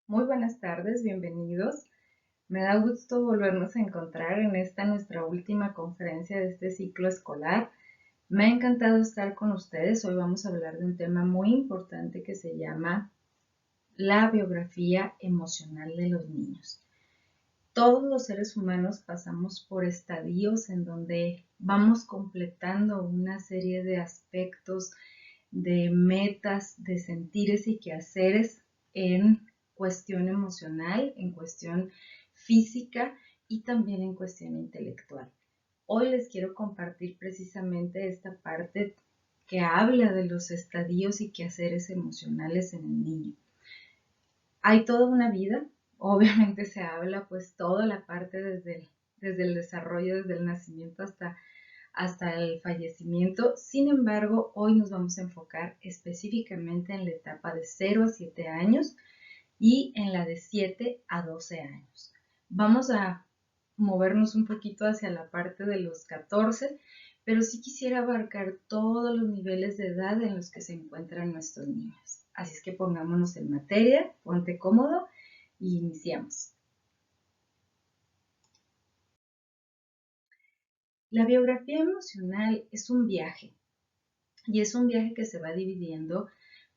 Muy buenas tardes, bienvenidos. Me da gusto volvernos a encontrar en esta nuestra última conferencia de este ciclo escolar. Me ha encantado estar con ustedes. Hoy vamos a hablar de un tema muy importante que se llama la biografía emocional de los niños. Todos los seres humanos pasamos por estadios en donde vamos completando una serie de aspectos, de metas, de sentires y quehaceres en cuestión emocional, en cuestión física y también en cuestión intelectual. Hoy les quiero compartir precisamente esta parte que habla de los estadios y quehaceres emocionales en el niño. Hay toda una vida, obviamente se habla pues toda la parte desde el desarrollo, desde el nacimiento hasta el fallecimiento. Sin embargo, hoy nos vamos a enfocar específicamente en la etapa de 0 a 7 años y en la de 7 a 12 años. Vamos a movernos un poquito hacia la parte de los 14, pero sí quisiera abarcar todos los niveles de edad en los que se encuentran nuestros niños. Así es que pongámonos en materia, ponte cómodo y iniciamos. La biografía emocional es un viaje y es un viaje que se va dividiendo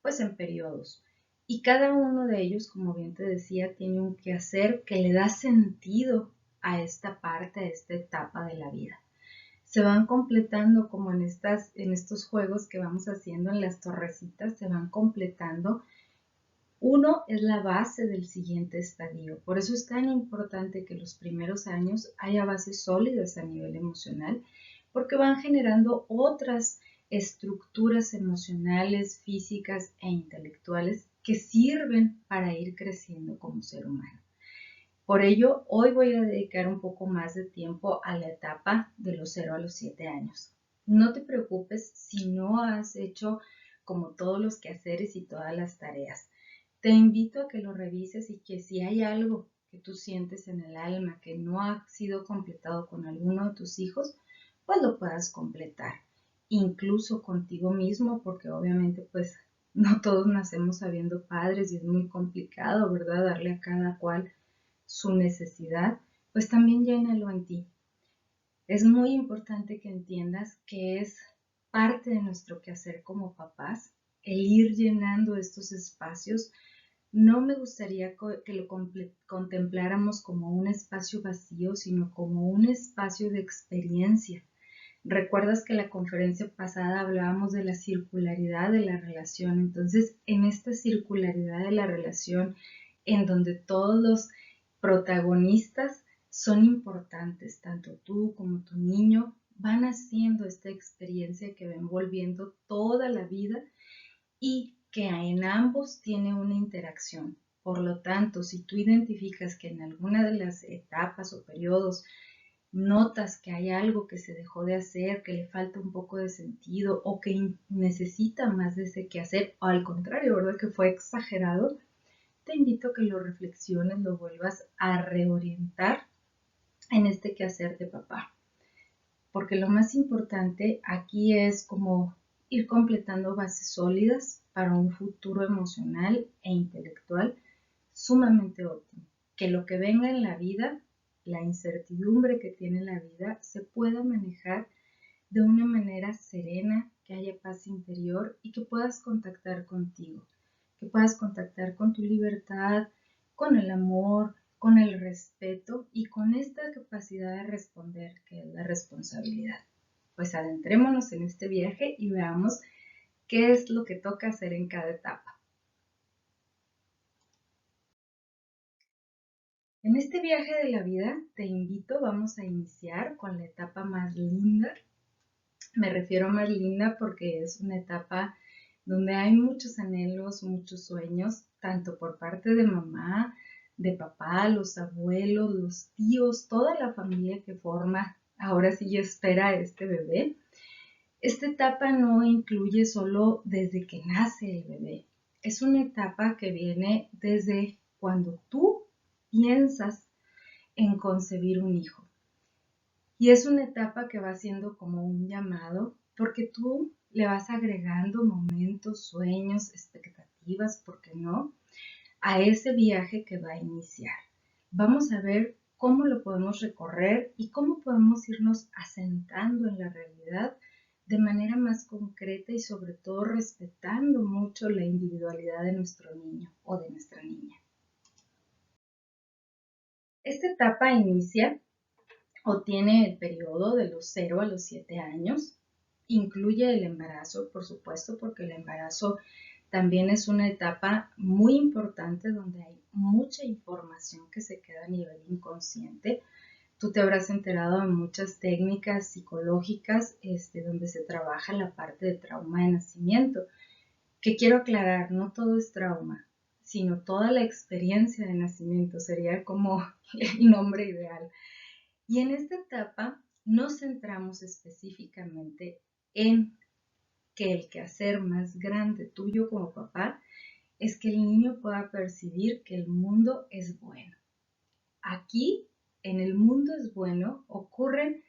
pues en periodos. Y cada uno de ellos, como bien te decía, tiene un quehacer que le da sentido a esta parte, a esta etapa de la vida. Se van completando como en estos juegos que vamos haciendo en las torrecitas, se van completando. Uno es la base del siguiente estadio. Por eso es tan importante que los primeros años haya bases sólidas a nivel emocional, porque van generando otras estructuras emocionales, físicas e intelectuales que sirven para ir creciendo como ser humano. Por ello, hoy voy a dedicar un poco más de tiempo a la etapa de los 0 a los 7 años. No te preocupes si no has hecho como todos los quehaceres y todas las tareas. Te invito a que lo revises y que si hay algo que tú sientes en el alma que no ha sido completado con alguno de tus hijos, pues lo puedas completar, incluso contigo mismo, porque obviamente pues no todos nacemos sabiendo padres y es muy complicado, ¿verdad? Darle a cada cual su necesidad, pues también llénalo en ti. Es muy importante que entiendas que es parte de nuestro quehacer como papás el ir llenando estos espacios. No me gustaría que lo contempláramos como un espacio vacío, sino como un espacio de experiencia. Recuerdas que la conferencia pasada hablábamos de la circularidad de la relación. Entonces, en esta circularidad de la relación, en donde todos los protagonistas son importantes, tanto tú como tu niño, van haciendo esta experiencia que va envolviendo toda la vida y que en ambos tiene una interacción. Por lo tanto, si tú identificas que en alguna de las etapas o periodos notas que hay algo que se dejó de hacer, que le falta un poco de sentido o que necesita más de ese quehacer, o al contrario, ¿verdad? Que fue exagerado, te invito a que lo reflexiones, lo vuelvas a reorientar en este quehacer de papá. Porque lo más importante aquí es como ir completando bases sólidas para un futuro emocional e intelectual sumamente óptimo. Que lo que venga en la vida, la incertidumbre que tiene la vida, se pueda manejar de una manera serena, que haya paz interior y que puedas contactar contigo, que puedas contactar con tu libertad, con el amor, con el respeto y con esta capacidad de responder que es la responsabilidad. Pues adentrémonos en este viaje y veamos qué es lo que toca hacer en cada etapa. En este viaje de la vida te invito, vamos a iniciar con la etapa más linda. Me refiero a más linda porque es una etapa donde hay muchos anhelos, muchos sueños, tanto por parte de mamá, de papá, los abuelos, los tíos, toda la familia que forma, ahora sí espera a este bebé. Esta etapa no incluye solo desde que nace el bebé, es una etapa que viene desde cuando tú piensas en concebir un hijo. Y es una etapa que va siendo como un llamado porque tú le vas agregando momentos, sueños, expectativas, ¿por qué no? a ese viaje que va a iniciar. Vamos a ver cómo lo podemos recorrer y cómo podemos irnos asentando en la realidad de manera más concreta y sobre todo respetando mucho la individualidad de nuestro niño o de nuestra niña. Esta etapa inicia o tiene el periodo de los 0 a los 7 años. Incluye el embarazo, por supuesto, porque el embarazo también es una etapa muy importante donde hay mucha información que se queda a nivel inconsciente. Tú te habrás enterado de muchas técnicas psicológicas donde se trabaja la parte de trauma de nacimiento. Que quiero aclarar, no todo es trauma, sino toda la experiencia de nacimiento sería como el nombre ideal. Y en esta etapa nos centramos específicamente en que el quehacer más grande tuyo como papá es que el niño pueda percibir que el mundo es bueno. Aquí, en el mundo es bueno, ocurren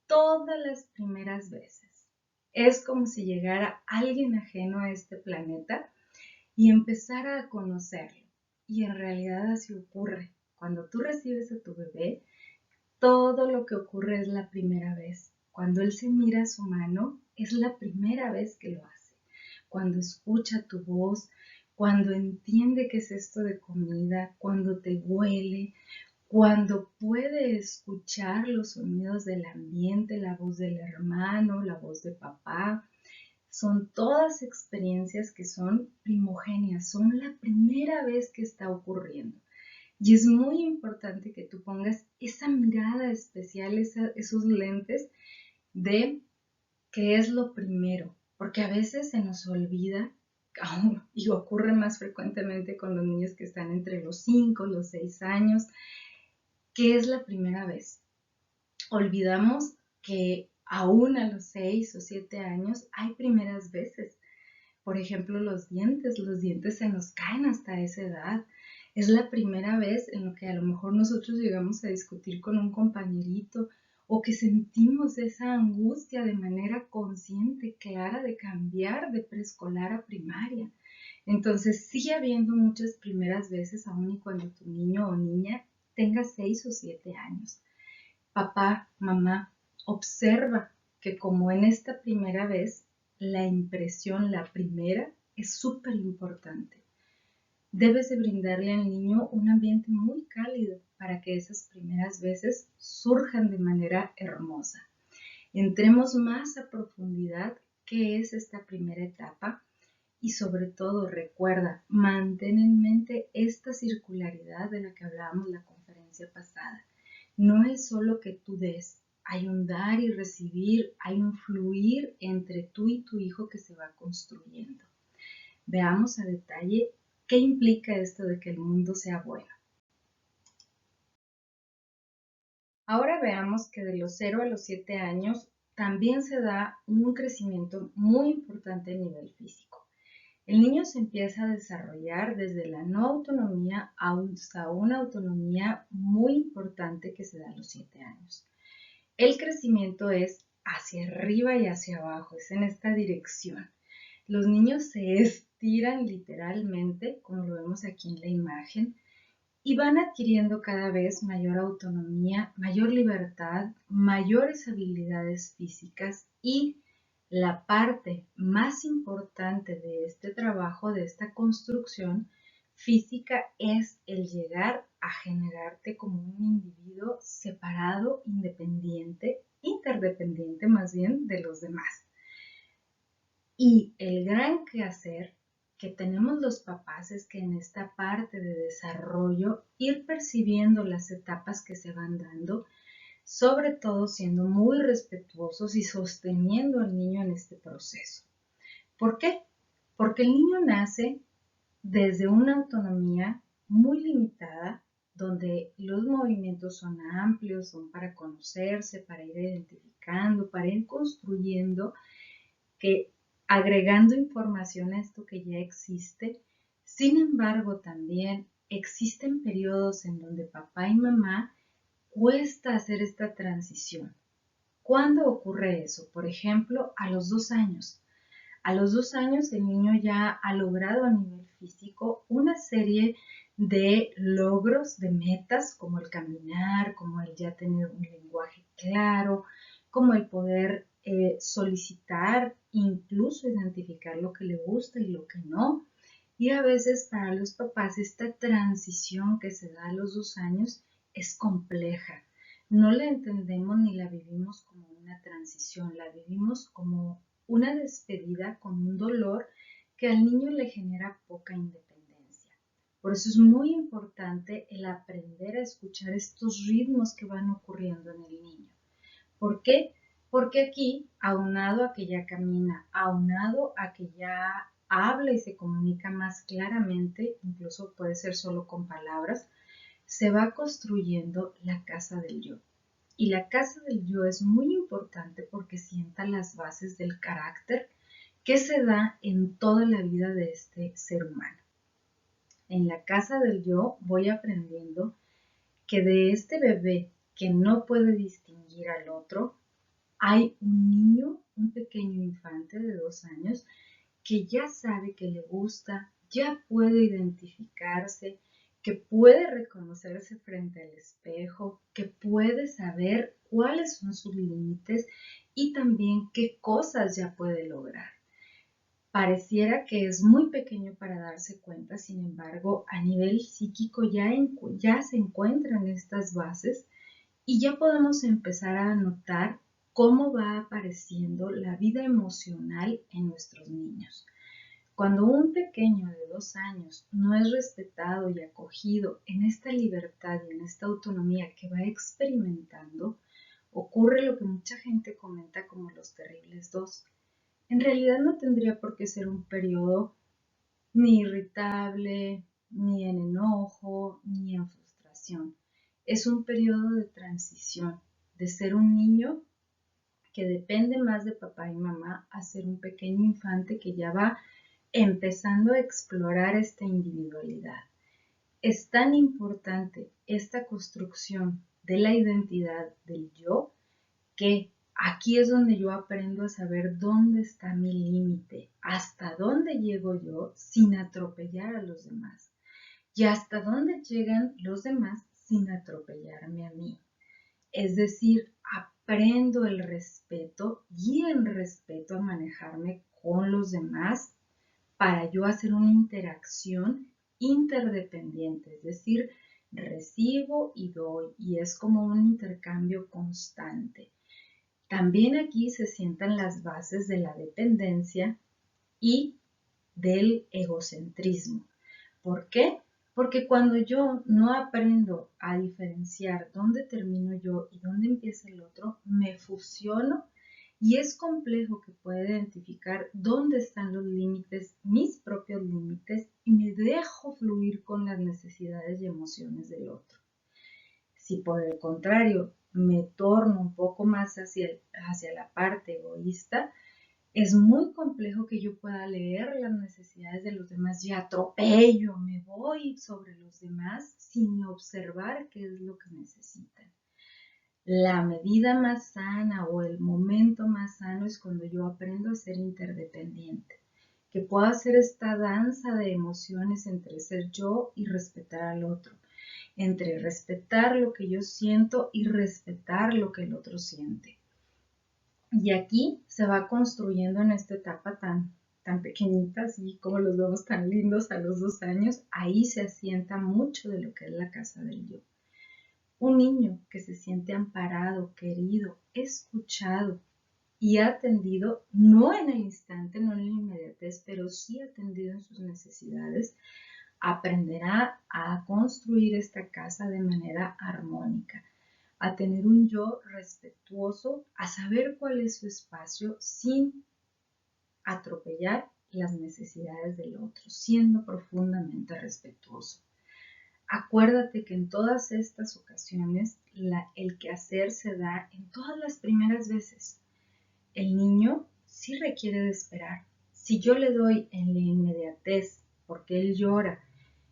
todas las primeras veces. Es como si llegara alguien ajeno a este planeta y empezara a conocerlo. Y en realidad así ocurre. Cuando tú recibes a tu bebé, todo lo que ocurre es la primera vez. Cuando él se mira a su mano, es la primera vez que lo hace. Cuando escucha tu voz, cuando entiende qué es esto de comida, cuando te huele, cuando puede escuchar los sonidos del ambiente, la voz del hermano, la voz de papá. Son todas experiencias que son primogéneas, son la primera vez que está ocurriendo. Y es muy importante que tú pongas esa mirada especial, esos lentes de qué es lo primero, porque a veces se nos olvida, y ocurre más frecuentemente con los niños que están entre los 5 y los 6 años, qué es la primera vez. Olvidamos que aún a los 6 o 7 años hay primeras veces. Por ejemplo, los dientes se nos caen hasta esa edad. Es la primera vez en lo que a lo mejor nosotros llegamos a discutir con un compañerito o que sentimos esa angustia de manera consciente, clara, de cambiar de preescolar a primaria. Entonces sigue habiendo muchas primeras veces, aun y cuando tu niño o niña tenga 6 o 7 años. Papá, mamá, observa que como en esta primera vez, la impresión, la primera, es súper importante. Debes de brindarle al niño un ambiente muy cálido para que esas primeras veces surjan de manera hermosa. Entremos más a profundidad qué es esta primera etapa y sobre todo recuerda, mantén en mente esta circularidad de la que hablábamos la conferencia pasada. No es solo que tú des, hay un dar y recibir, hay un fluir entre tú y tu hijo que se va construyendo. Veamos a detalle qué implica esto de que el mundo sea bueno. Ahora veamos que de los 0 a los 7 años también se da un crecimiento muy importante a nivel físico. El niño se empieza a desarrollar desde la no autonomía hasta una autonomía muy importante que se da a los 7 años. El crecimiento es hacia arriba y hacia abajo, es en esta dirección. Los niños se estiran literalmente, como lo vemos aquí en la imagen, y van adquiriendo cada vez mayor autonomía, mayor libertad, mayores habilidades físicas y la parte más importante de este trabajo, de esta construcción física, es el llegar a generarte como un individuo separado, independiente, interdependiente más bien de los demás. Y el gran quehacer que tenemos los papás es que en esta parte de desarrollo ir percibiendo las etapas que se van dando, sobre todo siendo muy respetuosos y sosteniendo al niño en este proceso. ¿Por qué? Porque el niño nace desde una autonomía muy limitada, donde los movimientos son amplios, son para conocerse, para ir identificando, para ir construyendo, que agregando información a esto que ya existe. Sin embargo, también existen periodos en donde papá y mamá cuesta hacer esta transición. ¿Cuándo ocurre eso? Por ejemplo, a los 2 años. A los 2 años el niño ya ha logrado a nivel físico una serie serie de logros, de metas, como el caminar, como el ya tener un lenguaje claro, como el poder solicitar, incluso identificar lo que le gusta y lo que no. Y a veces para los papás esta transición que se da a los 2 años es compleja. No la entendemos ni la vivimos como una transición, la vivimos como una despedida con un dolor que al niño le genera poca independencia. Por eso es muy importante el aprender a escuchar estos ritmos que van ocurriendo en el niño. ¿Por qué? Porque aquí, aunado a que ya camina, aunado a que ya habla y se comunica más claramente, incluso puede ser solo con palabras, se va construyendo la casa del yo. Y la casa del yo es muy importante porque sienta las bases del carácter que se da en toda la vida de este ser humano. En la casa del yo voy aprendiendo que de este bebé que no puede distinguir al otro, hay un niño, un pequeño infante de 2 años, que ya sabe que le gusta, ya puede identificarse, que puede reconocerse frente al espejo, que puede saber cuáles son sus límites y también qué cosas ya puede lograr. Pareciera que es muy pequeño para darse cuenta, sin embargo, a nivel psíquico ya se encuentran estas bases y ya podemos empezar a notar cómo va apareciendo la vida emocional en nuestros niños. Cuando un pequeño de 2 años no es respetado y acogido en esta libertad y en esta autonomía que va experimentando, ocurre lo que mucha gente comenta como los terribles dos. En realidad no tendría por qué ser un periodo ni irritable, ni en enojo, ni en frustración. Es un periodo de transición, de ser un niño que depende más de papá y mamá a ser un pequeño infante que ya va empezando a explorar esta individualidad. Es tan importante esta construcción de la identidad del yo que aquí es donde yo aprendo a saber dónde está mi límite, hasta dónde llego yo sin atropellar a los demás y hasta dónde llegan los demás sin atropellarme a mí. Es decir, aprendo el respeto y en respeto a manejarme con los demás para yo hacer una interacción interdependiente, es decir, recibo y doy y es como un intercambio constante. También aquí se sientan las bases de la dependencia y del egocentrismo. ¿Por qué? Porque cuando yo no aprendo a diferenciar dónde termino yo y dónde empieza el otro, me fusiono y es complejo que pueda identificar dónde están los límites, mis propios límites, y me dejo fluir con las necesidades y emociones del otro. Si por el contrario me torno un poco más hacia la parte egoísta, es muy complejo que yo pueda leer las necesidades de los demás y atropello, me voy sobre los demás sin observar qué es lo que necesitan. La medida más sana o el momento más sano es cuando yo aprendo a ser interdependiente, que puedo hacer esta danza de emociones entre ser yo y respetar al otro, entre respetar lo que yo siento y respetar lo que el otro siente. Y aquí se va construyendo en esta etapa tan pequeñita, así como los vemos tan lindos a los 2 años, ahí se asienta mucho de lo que es la casa del yo. Un niño que se siente amparado, querido, escuchado y atendido, no en el instante, no en la inmediatez, pero sí atendido en sus necesidades, aprenderá a construir esta casa de manera armónica, a tener un yo respetuoso, a saber cuál es su espacio sin atropellar las necesidades del otro, siendo profundamente respetuoso. Acuérdate que en todas estas ocasiones el quehacer se da en todas las primeras veces. El niño sí requiere de esperar. Si yo le doy en la inmediatez porque él llora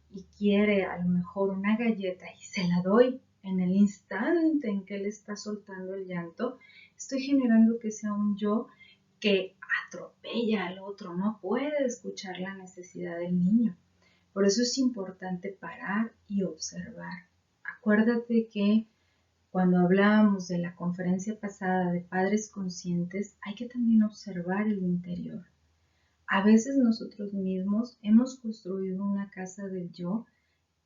y quiere a lo mejor una galleta y se la doy en el instante en que él está soltando el llanto, estoy generando que sea un yo que atropella al otro, no puede escuchar la necesidad del niño. Por eso es importante parar y observar. Acuérdate que cuando hablábamos de la conferencia pasada de padres conscientes, hay que también observar el interior. A veces nosotros mismos hemos construido una casa del yo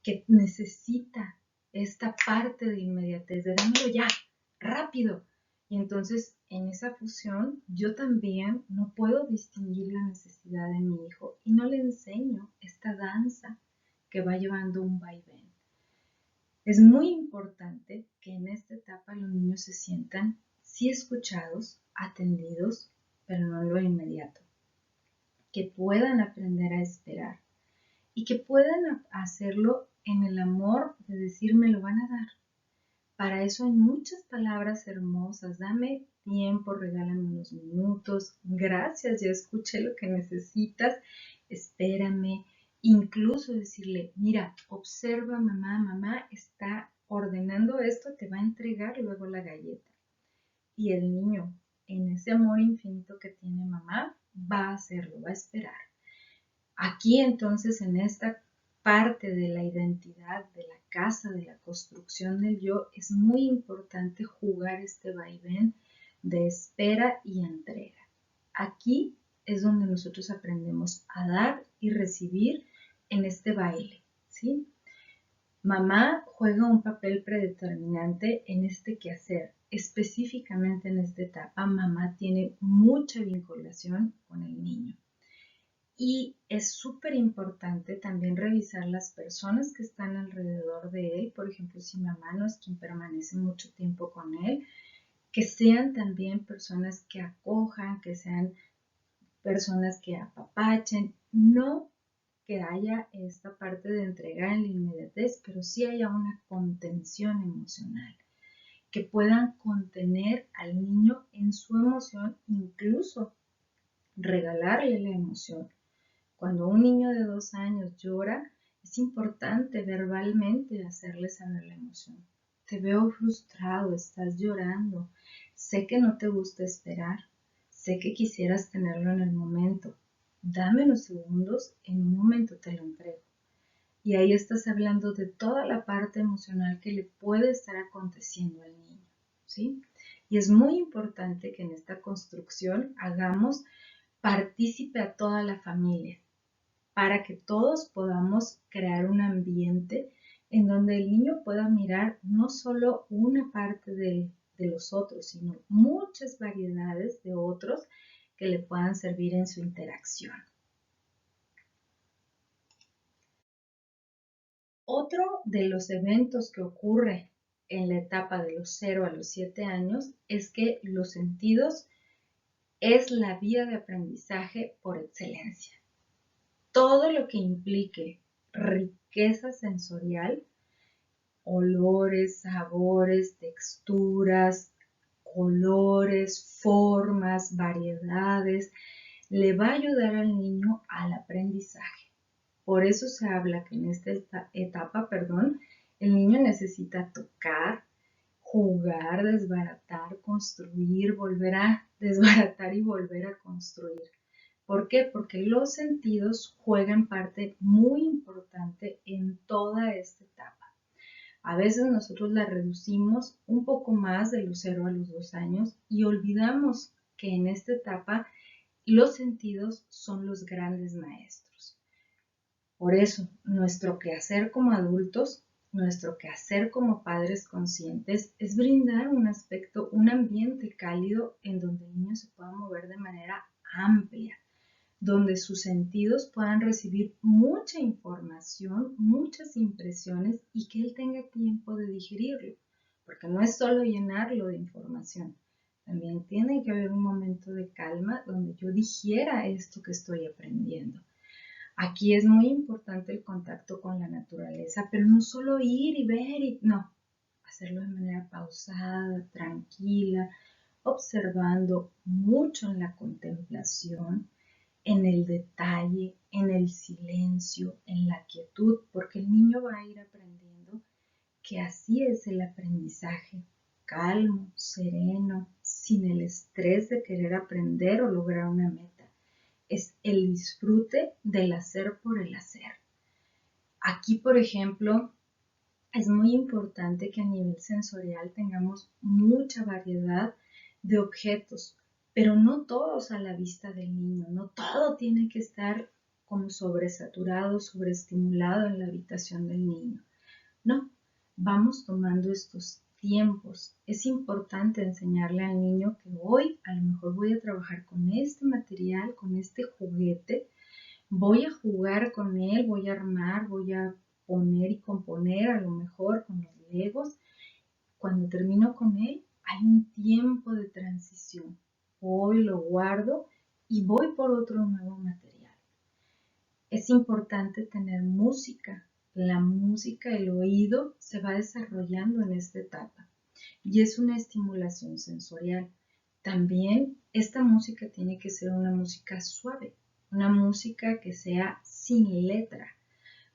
que necesita esta parte de inmediatez, de dámelo ya, rápido. Y entonces en esa fusión yo también no puedo distinguir la necesidad de mi hijo y no le enseño esta danza que va llevando un vaivén. Es muy importante que en esta etapa los niños se sientan sí escuchados, atendidos, pero no en lo inmediato. Que puedan aprender a esperar y que puedan hacerlo en el amor de decir me lo van a dar. Para eso hay muchas palabras hermosas. Dame tiempo, regálame unos minutos. Gracias, ya escuché lo que necesitas. Espérame. Incluso decirle, mira, observa mamá está ordenando esto, te va a entregar luego la galleta. Y el niño, en ese amor infinito que tiene mamá, va a hacerlo, va a esperar. Aquí entonces en esta parte de la identidad, de la casa, de la construcción del yo, es muy importante jugar este vaivén de espera y entrega. Aquí es donde nosotros aprendemos a dar y recibir en este baile, ¿sí? Mamá juega un papel predeterminante en este quehacer. Específicamente en esta etapa, mamá tiene mucha vinculación con el niño. Y es súper importante también revisar las personas que están alrededor de él. Por ejemplo, si mamá no es quien permanece mucho tiempo con él, que sean también personas que acojan, que sean personas que apapachen. No que haya esta parte de entregar en la inmediatez, pero sí haya una contención emocional. Que puedan contener al niño en su emoción, incluso regalarle la emoción. Cuando un niño de 2 años llora, es importante verbalmente hacerle saber la emoción. Te veo frustrado, estás llorando. Sé que no te gusta esperar. Sé que quisieras tenerlo en el momento. Dame unos segundos, en un momento te lo entrego. Y ahí estás hablando de toda la parte emocional que le puede estar aconteciendo al niño, ¿sí? Y es muy importante que en esta construcción hagamos partícipe a toda la familia, para que todos podamos crear un ambiente en donde el niño pueda mirar no solo una parte de los otros, sino muchas variedades de otros que le puedan servir en su interacción. Otro de los eventos que ocurre en la etapa de los 0 a los 7 años es que los sentidos es la vía de aprendizaje por excelencia. Todo lo que implique riqueza sensorial, olores, sabores, texturas, colores, formas, variedades, le va a ayudar al niño al aprendizaje. Por eso se habla que en esta etapa, el niño necesita tocar, jugar, desbaratar, construir, volver a desbaratar y volver a construir. ¿Por qué? Porque los sentidos juegan parte muy importante en toda esta etapa. A veces nosotros la reducimos un poco más de los 0 a los 2 años y olvidamos que en esta etapa los sentidos son los grandes maestros. Por eso, nuestro quehacer como adultos, nuestro quehacer como padres conscientes es brindar un aspecto, un ambiente cálido en donde el niño se pueda mover de manera amplia, donde sus sentidos puedan recibir mucha información, muchas impresiones y que él tenga tiempo de digerirlo, porque no es solo llenarlo de información, también tiene que haber un momento de calma donde yo digiera esto que estoy aprendiendo. Aquí es muy importante el contacto con la naturaleza, pero no solo ir y ver, no, hacerlo de manera pausada, tranquila, observando mucho en la contemplación, en el detalle, en el silencio, en la quietud, porque el niño va a ir aprendiendo que así es el aprendizaje, calmo, sereno, sin el estrés de querer aprender o lograr una meta. Es el disfrute del hacer por el hacer. Aquí, por ejemplo, es muy importante que a nivel sensorial tengamos mucha variedad de objetos, pero no todos a la vista del niño, no todo tiene que estar como sobresaturado, sobreestimulado en la habitación del niño. No, vamos tomando estos tiempos. Es importante enseñarle al niño que hoy a lo mejor voy a trabajar con este material, con este juguete, voy a jugar con él, voy a armar, voy a poner y componer a lo mejor con los legos. Cuando termino con él, hay un tiempo de transición. Hoy lo guardo y voy por otro nuevo material. Es importante tener música. La música, el oído se va desarrollando en esta etapa y es una estimulación sensorial. También esta música tiene que ser una música suave, una música que sea sin letra.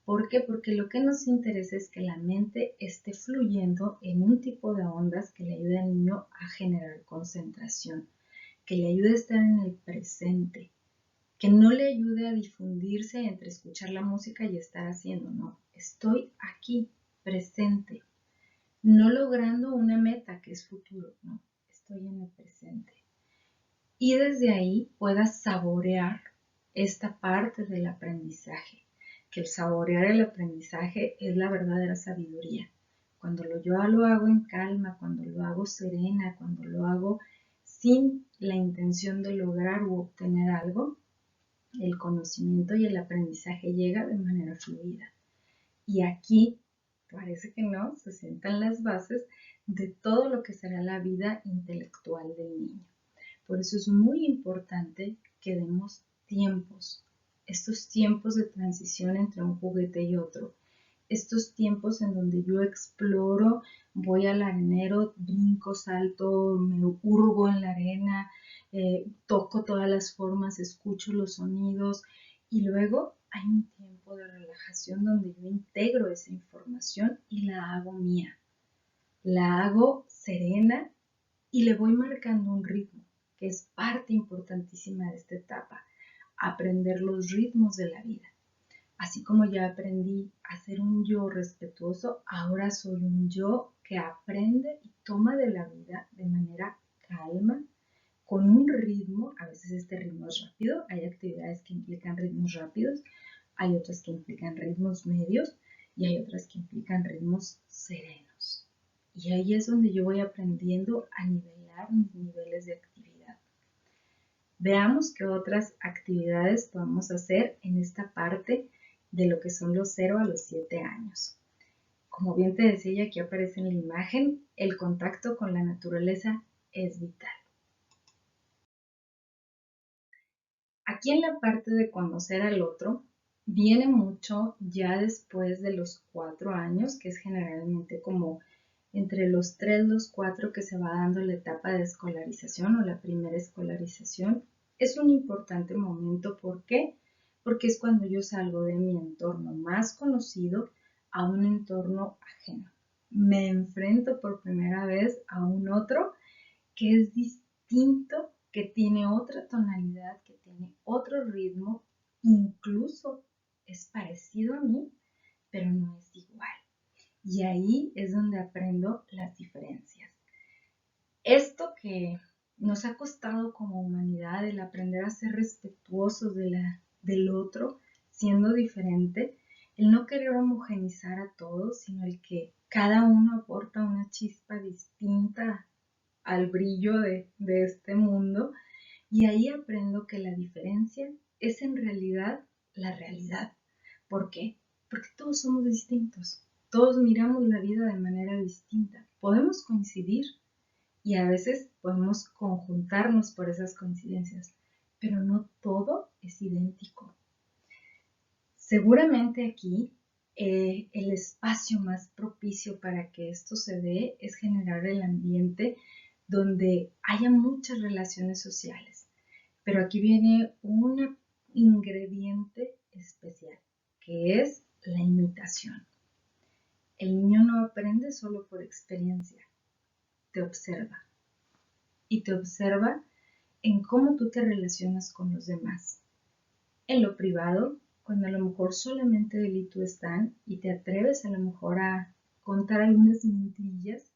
¿Por qué? Porque lo que nos interesa es que la mente esté fluyendo en un tipo de ondas que le ayude al niño a generar concentración, que le ayude a estar en el presente, que no le ayude a difundirse entre escuchar la música y estar haciendo, no, estoy aquí, presente, no logrando una meta que es futuro, no, estoy en el presente. Y desde ahí pueda saborear esta parte del aprendizaje, que el saborear el aprendizaje es la verdadera sabiduría. Cuando yo lo hago en calma, cuando lo hago serena, cuando lo hago sin la intención de lograr u obtener algo, el conocimiento y el aprendizaje llega de manera fluida. Y aquí, parece que no, se sientan las bases de todo lo que será la vida intelectual del niño. Por eso es muy importante que demos tiempos, estos tiempos de transición entre un juguete y otro, estos tiempos en donde yo exploro, voy al arenero, brinco, salto, me hurgo en la arena, toco todas las formas, escucho los sonidos y luego hay un tiempo de relajación donde yo integro esa información y la hago mía, la hago serena y le voy marcando un ritmo, que es parte importantísima de esta etapa, aprender los ritmos de la vida. Así como ya aprendí a ser un yo respetuoso, ahora soy un yo que aprende y toma de la vida de manera calma, con un ritmo. A veces este ritmo es rápido, hay actividades que implican ritmos rápidos, hay otras que implican ritmos medios y hay otras que implican ritmos serenos. Y ahí es donde yo voy aprendiendo a nivelar mis niveles de actividad. Veamos qué otras actividades podemos hacer en esta parte de lo que son los 0 a los 7 años. Como bien te decía, aquí aparece en la imagen, el contacto con la naturaleza es vital. Aquí en la parte de conocer al otro, viene mucho ya después de los 4 años, que es generalmente como entre los 3, los 4 que se va dando la etapa de escolarización o la primera escolarización. Es un importante momento, ¿por qué? Porque es cuando yo salgo de mi entorno más conocido a un entorno ajeno. Me enfrento por primera vez a un otro que es distinto, que tiene otra tonalidad, que tiene otro ritmo, incluso es parecido a mí, pero no es igual. Y ahí es donde aprendo las diferencias. Esto que nos ha costado como humanidad, el aprender a ser respetuosos del otro, siendo diferente, el no querer homogenizar a todos, sino el que cada uno aporta una chispa distinta al brillo de este mundo. Y ahí aprendo que la diferencia es en realidad la realidad. ¿Por qué? Porque todos somos distintos. Todos miramos la vida de manera distinta. Podemos coincidir y a veces podemos conjuntarnos por esas coincidencias, pero no todo es idéntico. Seguramente aquí el espacio más propicio para que esto se dé es generar el ambiente donde haya muchas relaciones sociales. Pero aquí viene un ingrediente especial, que es la imitación. El niño no aprende solo por experiencia, te observa. Y te observa en cómo tú te relacionas con los demás, en lo privado cuando a lo mejor solamente él y tú están y te atreves a lo mejor a contar algunas mentirillas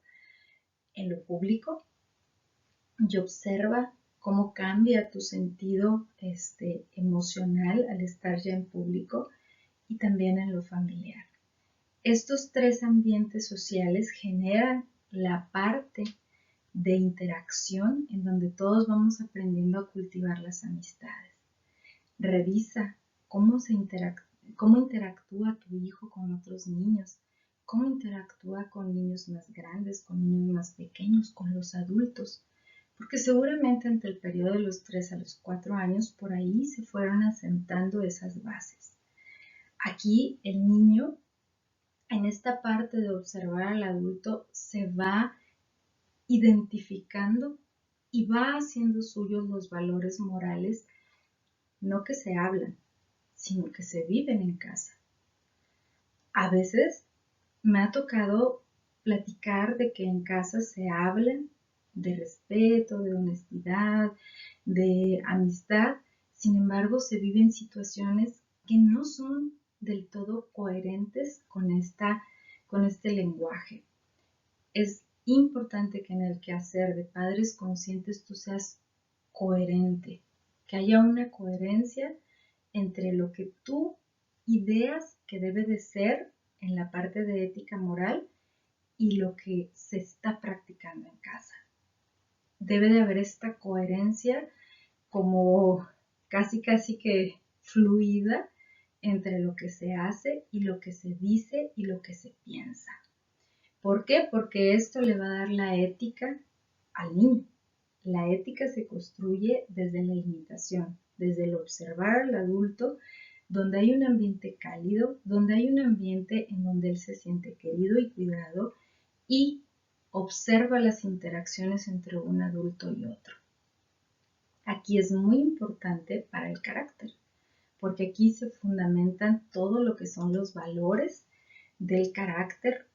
en lo público y observa cómo cambia tu sentido emocional al estar ya en público y también en lo familiar. Estos tres ambientes sociales generan la parte de interacción en donde todos vamos aprendiendo a cultivar las amistades. Revisa cómo interactúa tu hijo con otros niños, cómo interactúa con niños más grandes, con niños más pequeños, con los adultos, porque seguramente entre el periodo de los 3 a los 4 años por ahí se fueron asentando esas bases. Aquí el niño, en esta parte de observar al adulto, se va identificando y va haciendo suyos los valores morales, no que se hablan, sino que se viven en casa. A veces me ha tocado platicar de que en casa se hablan de respeto, de honestidad, de amistad, sin embargo se viven situaciones que no son del todo coherentes con este lenguaje. Es importante que en el quehacer de padres conscientes tú seas coherente, que haya una coherencia entre lo que tú ideas que debe de ser en la parte de ética moral y lo que se está practicando en casa. Debe de haber esta coherencia como casi que fluida entre lo que se hace y lo que se dice y lo que se piensa. ¿Por qué? Porque esto le va a dar la ética al niño. La ética se construye desde la imitación, desde el observar al adulto, donde hay un ambiente cálido, donde hay un ambiente en donde él se siente querido y cuidado y observa las interacciones entre un adulto y otro. Aquí es muy importante para el carácter, porque aquí se fundamentan todo lo que son los valores del carácter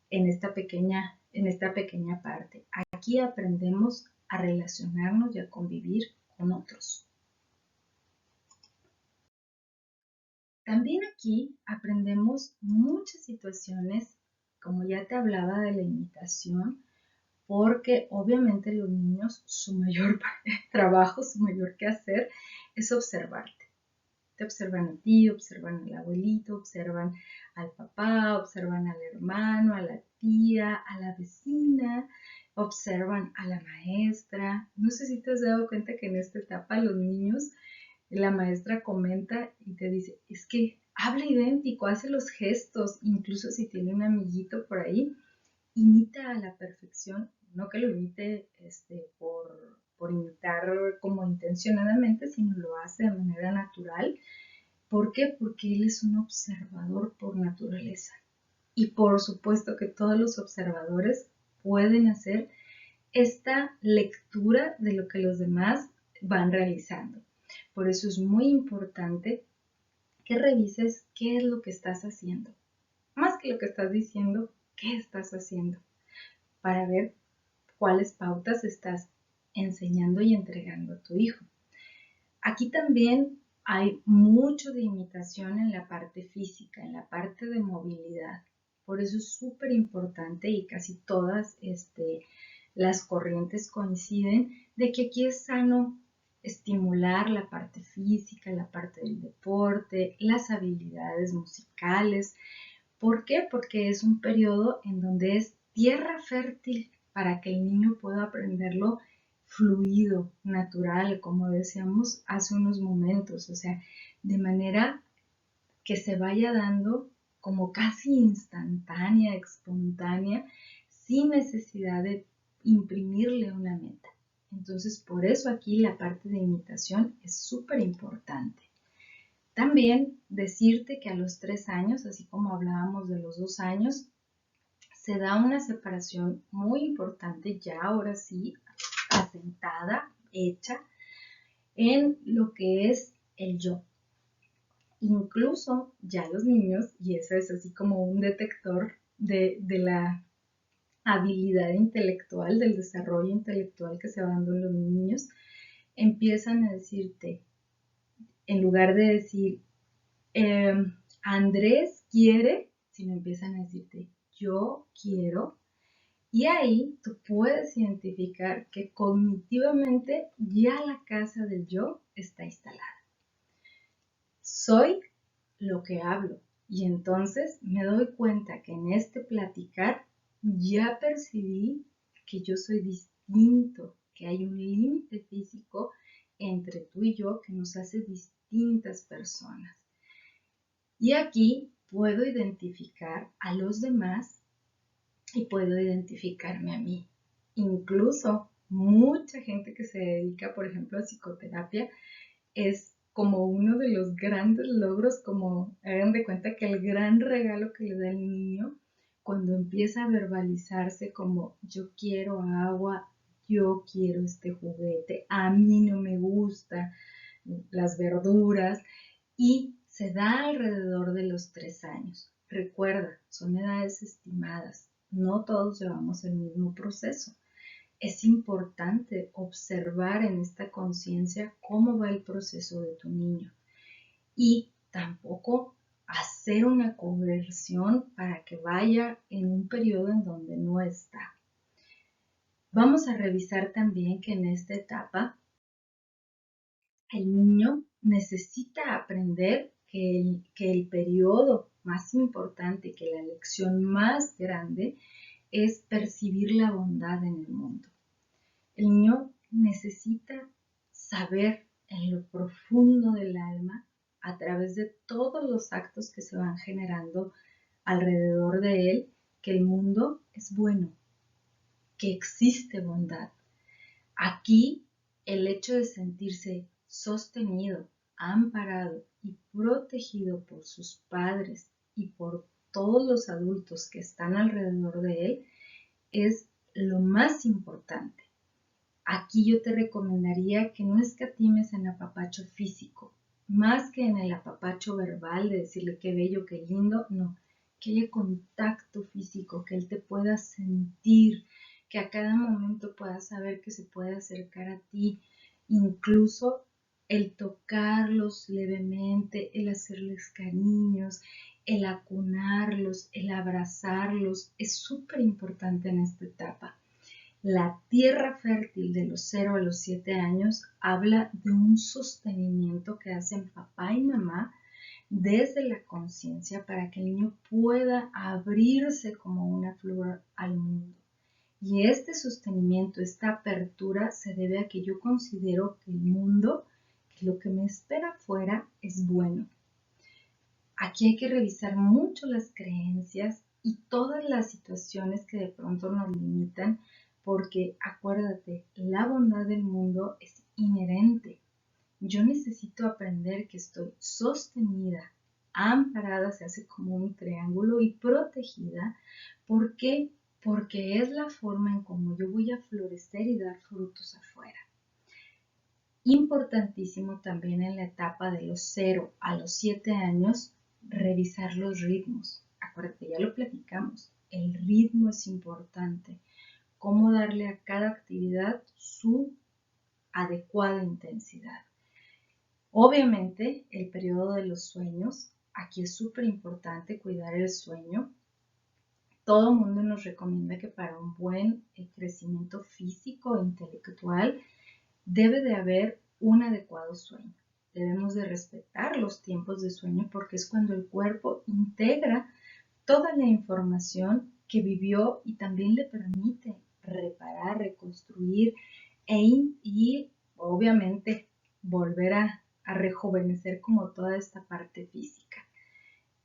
en esta pequeña parte. Aquí aprendemos a relacionarnos y a convivir con otros. También aquí aprendemos muchas situaciones, como ya te hablaba de la imitación, porque obviamente los niños, su mayor trabajo, su mayor quehacer es observarte. Te observan a ti, observan al abuelito, observan al papá, observan al hermano, a la tía, a la vecina, observan a la maestra. No sé si te has dado cuenta que en esta etapa los niños, la maestra comenta y te dice, es que habla idéntico, hace los gestos, incluso si tiene un amiguito por ahí, imita a la perfección, no que lo imite por imitar como intencionadamente, sino lo hace de manera natural. ¿Por qué? Porque él es un observador por naturaleza. Y por supuesto que todos los observadores pueden hacer esta lectura de lo que los demás van realizando. Por eso es muy importante que revises qué es lo que estás haciendo. Más que lo que estás diciendo, qué estás haciendo. Para ver cuáles pautas estás enseñando y entregando a tu hijo. Aquí también hay mucho de imitación en la parte física, en la parte de movilidad. Por eso es súper importante y casi todas las corrientes coinciden de que aquí es sano estimular la parte física, la parte del deporte, las habilidades musicales. ¿Por qué? Porque es un periodo en donde es tierra fértil para que el niño pueda aprenderlo fluido, natural, como decíamos hace unos momentos, o sea, de manera que se vaya dando como casi instantánea, espontánea, sin necesidad de imprimirle una meta. Entonces, por eso aquí la parte de imitación es súper importante. También decirte que a los 3 años, así como hablábamos de los 2 años, se da una separación muy importante, ya ahora sí, asentada, hecha, en lo que es el yo. Incluso ya los niños, y eso es así como un detector de la habilidad intelectual, del desarrollo intelectual que se va dando en los niños, empiezan a decirte, en lugar de decir, Andrés quiere, sino empiezan a decirte yo quiero. Y ahí tú puedes identificar que cognitivamente ya la casa del yo está instalada. Soy lo que hablo. Y entonces me doy cuenta que en este platicar ya percibí que yo soy distinto, que hay un límite físico entre tú y yo que nos hace distintas personas. Y aquí puedo identificar a los demás y puedo identificarme a mí. Incluso mucha gente que se dedica, por ejemplo, a psicoterapia, es como uno de los grandes logros, como hagan de cuenta que el gran regalo que le da el niño cuando empieza a verbalizarse como yo quiero agua, yo quiero este juguete, a mí no me gusta las verduras, y se da alrededor de los 3 años. Recuerda, son edades estimadas, no todos llevamos el mismo proceso. Es importante observar en esta conciencia cómo va el proceso de tu niño y tampoco hacer una conversión para que vaya en un periodo en donde no está. Vamos a revisar también que en esta etapa el niño necesita aprender que el periodo más importante, que la lección más grande es percibir la bondad en el mundo. El niño necesita saber en lo profundo del alma, a través de todos los actos que se van generando alrededor de él, que el mundo es bueno, que existe bondad. Aquí el hecho de sentirse sostenido, amparado y protegido por sus padres y por todos los adultos que están alrededor de él es lo más importante. Aquí yo te recomendaría que no escatimes en apapacho físico, más que en el apapacho verbal de decirle qué bello, qué lindo, no, que haya contacto físico, que él te pueda sentir, que a cada momento puedas saber que se puede acercar a ti, incluso el tocarlos levemente, el hacerles cariños, el acunarlos, el abrazarlos, es súper importante en esta etapa. La tierra fértil de los 0 a los 7 años habla de un sostenimiento que hacen papá y mamá desde la conciencia para que el niño pueda abrirse como una flor al mundo. Y este sostenimiento, esta apertura se debe a que yo considero que el mundo, que lo que me espera afuera es bueno. Aquí hay que revisar mucho las creencias y todas las situaciones que de pronto nos limitan, porque acuérdate, la bondad del mundo es inherente. Yo necesito aprender que estoy sostenida, amparada, se hace como un triángulo, y protegida. ¿Por qué? Porque es la forma en cómo yo voy a florecer y dar frutos afuera. Importantísimo también en la etapa de los 0 a los 7 años, revisar los ritmos. Acuérdate, ya lo platicamos, el ritmo es importante. Cómo darle a cada actividad su adecuada intensidad. Obviamente, el periodo de los sueños, aquí es súper importante cuidar el sueño. Todo el mundo nos recomienda que para un buen crecimiento físico e intelectual debe de haber un adecuado sueño. Debemos de respetar los tiempos de sueño porque es cuando el cuerpo integra toda la información que vivió y también le permite reparar, reconstruir y obviamente volver a rejuvenecer como toda esta parte física.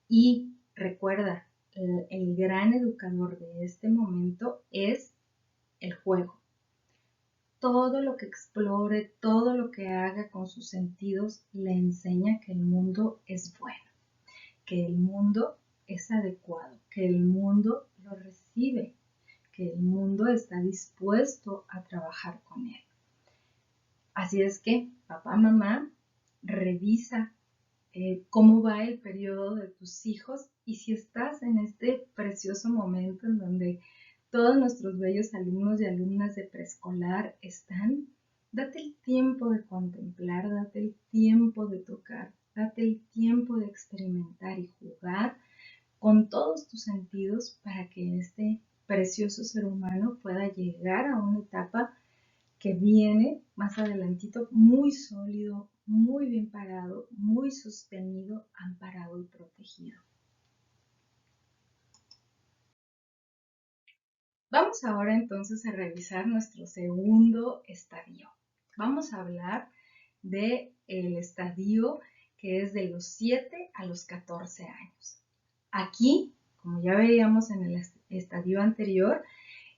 Y recuerda, el gran educador de este momento es el juego. Todo lo que explore, todo lo que haga con sus sentidos, le enseña que el mundo es bueno, que el mundo es adecuado, que el mundo lo recibe, que el mundo está dispuesto a trabajar con él. Así es que, papá, mamá, revisa cómo va el periodo de tus hijos y si estás en este precioso momento en donde todos nuestros bellos alumnos y alumnas de preescolar están, date el tiempo de contemplar, date el tiempo de tocar Date el tiempo de experimentar y jugar con todos tus sentidos para que este precioso ser humano pueda llegar a una etapa que viene más adelantito muy sólido, muy bien parado, muy sostenido, amparado y protegido. Vamos ahora entonces a revisar nuestro segundo estadio. Vamos a hablar del estadio que es de los 7 a los 14 años. Aquí, como ya veíamos en el estadio anterior,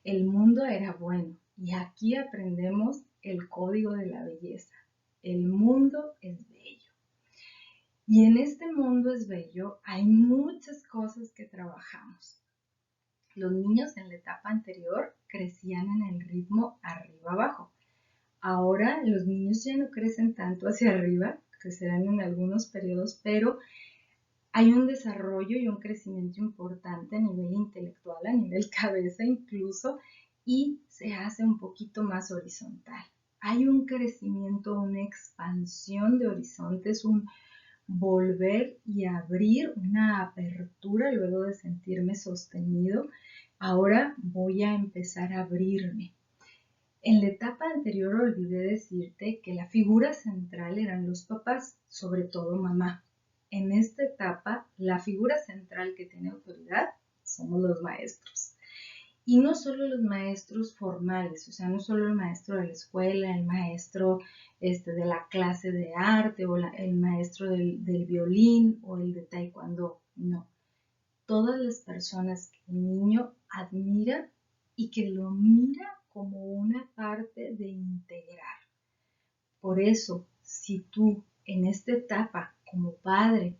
el mundo era bueno y aquí aprendemos el código de la belleza. El mundo es bello. Y en este mundo es bello hay muchas cosas que trabajamos. Los niños en la etapa anterior crecían en el ritmo arriba-abajo. Ahora los niños ya no crecen tanto hacia arriba, crecerán en algunos periodos, pero hay un desarrollo y un crecimiento importante a nivel intelectual, a nivel cabeza incluso, y se hace un poquito más horizontal. Hay un crecimiento, una expansión de horizontes, un volver y abrir, una apertura luego de sentirme sostenido. Ahora voy a empezar a abrirme. En la etapa anterior olvidé decirte que la figura central eran los papás, sobre todo mamá. En esta etapa, la figura central que tiene autoridad somos los maestros. Y no solo los maestros formales, o sea, no solo el maestro de la escuela, el maestro de la clase de arte o el maestro del violín o el de taekwondo, no. Todas las personas que el niño admira y que lo mira como una parte de integrar. Por eso, si tú en esta etapa como padre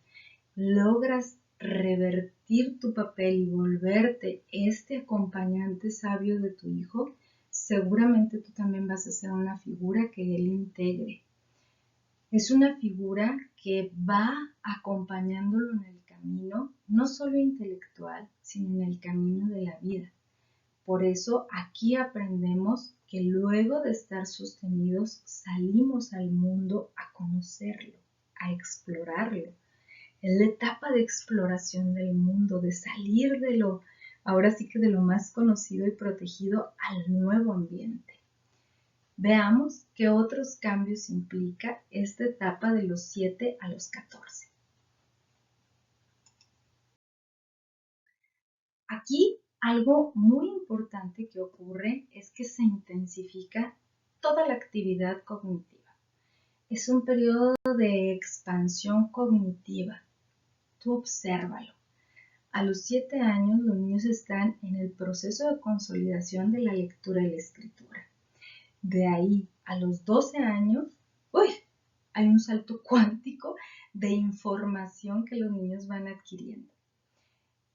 logras revertir tu papel y volverte este acompañante sabio de tu hijo, seguramente tú también vas a ser una figura que él integre. Es una figura que va acompañándolo en el camino, no solo intelectual, sino en el camino de la vida. Por eso aquí aprendemos que luego de estar sostenidos salimos al mundo a conocerlo, a explorarlo. Es la etapa de exploración del mundo, de salir de lo, ahora sí que de lo más conocido y protegido al nuevo ambiente. Veamos qué otros cambios implica esta etapa de los 7 a los 14. Aquí algo muy importante que ocurre es que se intensifica toda la actividad cognitiva. Es un periodo de expansión cognitiva. Tú obsérvalo. A los 7 años los niños están en el proceso de consolidación de la lectura y la escritura. De ahí a los 12 años, hay un salto cuántico de información que los niños van adquiriendo.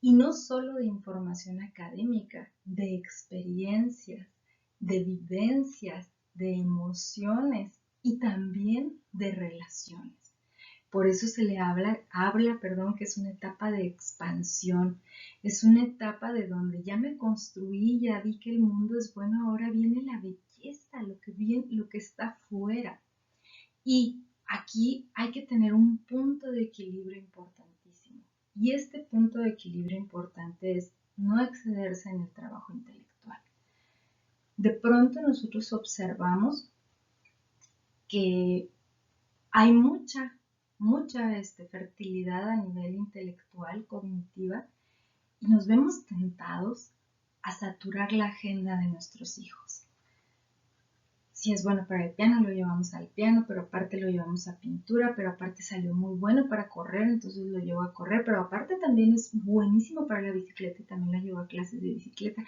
Y no solo de información académica, de experiencias, de vivencias, de emociones y también de relaciones. Por eso se le habla, que es una etapa de expansión, es una etapa de donde ya me construí, ya vi que el mundo es bueno, ahora viene la belleza, lo que está afuera. Y aquí hay que tener un punto de equilibrio importantísimo. Y este punto de equilibrio importante es no excederse en el trabajo intelectual. De pronto nosotros observamos que hay mucha fertilidad a nivel intelectual, cognitiva, y nos vemos tentados a saturar la agenda de nuestros hijos. Si es bueno para el piano, lo llevamos al piano, pero aparte lo llevamos a pintura, pero aparte salió muy bueno para correr, entonces lo llevo a correr, pero aparte también es buenísimo para la bicicleta y también lo llevo a clases de bicicleta.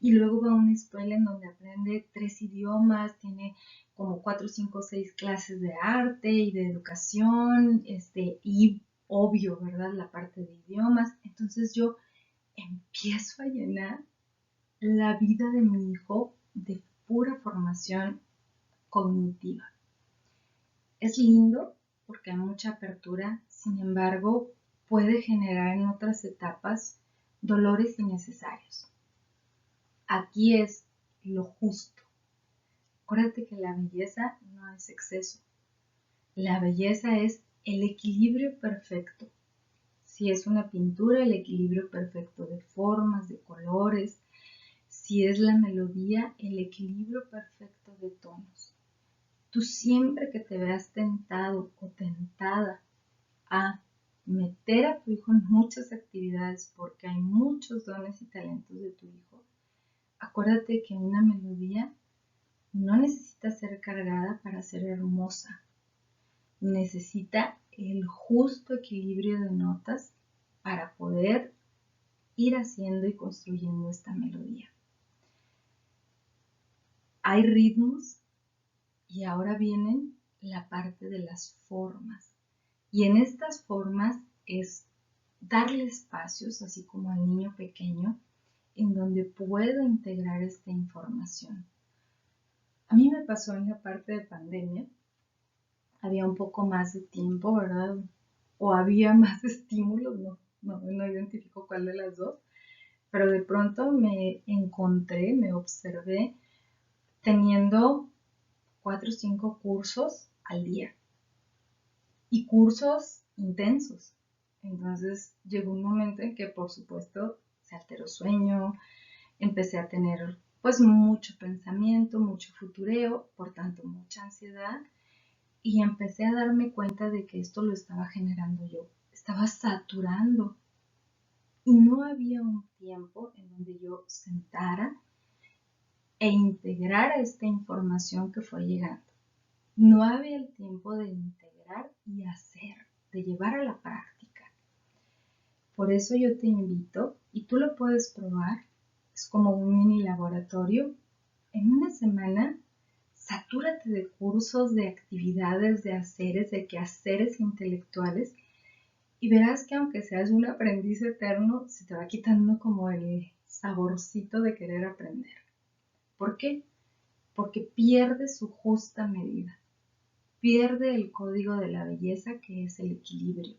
Y luego va a una escuela en donde aprende 3 idiomas, tiene como 4, 5, 6 clases de arte y de educación, y obvio, ¿verdad? La parte de idiomas. Entonces yo empiezo a llenar la vida de mi hijo de pura formación cognitiva. Es lindo porque hay mucha apertura, sin embargo, puede generar en otras etapas dolores innecesarios. Aquí es lo justo. Acuérdate que la belleza no es exceso. La belleza es el equilibrio perfecto. Si es una pintura, el equilibrio perfecto de formas, de colores. Si es la melodía, el equilibrio perfecto de tonos. Tú siempre que te veas tentado o tentada a meter a tu hijo en muchas actividades porque hay muchos dones y talentos de tu hijo, acuérdate que una melodía no necesita ser cargada para ser hermosa. Necesita el justo equilibrio de notas para poder ir haciendo y construyendo esta melodía. Hay ritmos y ahora vienen la parte de las formas. Y en estas formas es darle espacios, así como al niño pequeño, en donde pueda integrar esta información. A mí me pasó en la parte de pandemia, había un poco más de tiempo, ¿verdad? O había más estímulos, no identifico cuál de las dos, pero de pronto me encontré, me observé teniendo 4 o 5 cursos al día y cursos intensos. Entonces llegó un momento en que por supuesto se alteró sueño, empecé a tener pues mucho pensamiento, mucho futureo, por tanto mucha ansiedad y empecé a darme cuenta de que esto lo estaba generando yo, estaba saturando y no había un tiempo en donde yo sentara e integrara esta información que fue llegando. No había el tiempo de integrar y hacer, de llevar a la práctica. Por eso yo te invito, y tú lo puedes probar, es como un mini laboratorio. En una semana, satúrate de cursos, de actividades, de haceres, de quehaceres intelectuales, y verás que aunque seas un aprendiz eterno, se te va quitando como el saborcito de querer aprender. ¿Por qué? Porque pierde su justa medida. Pierde el código de la belleza que es el equilibrio.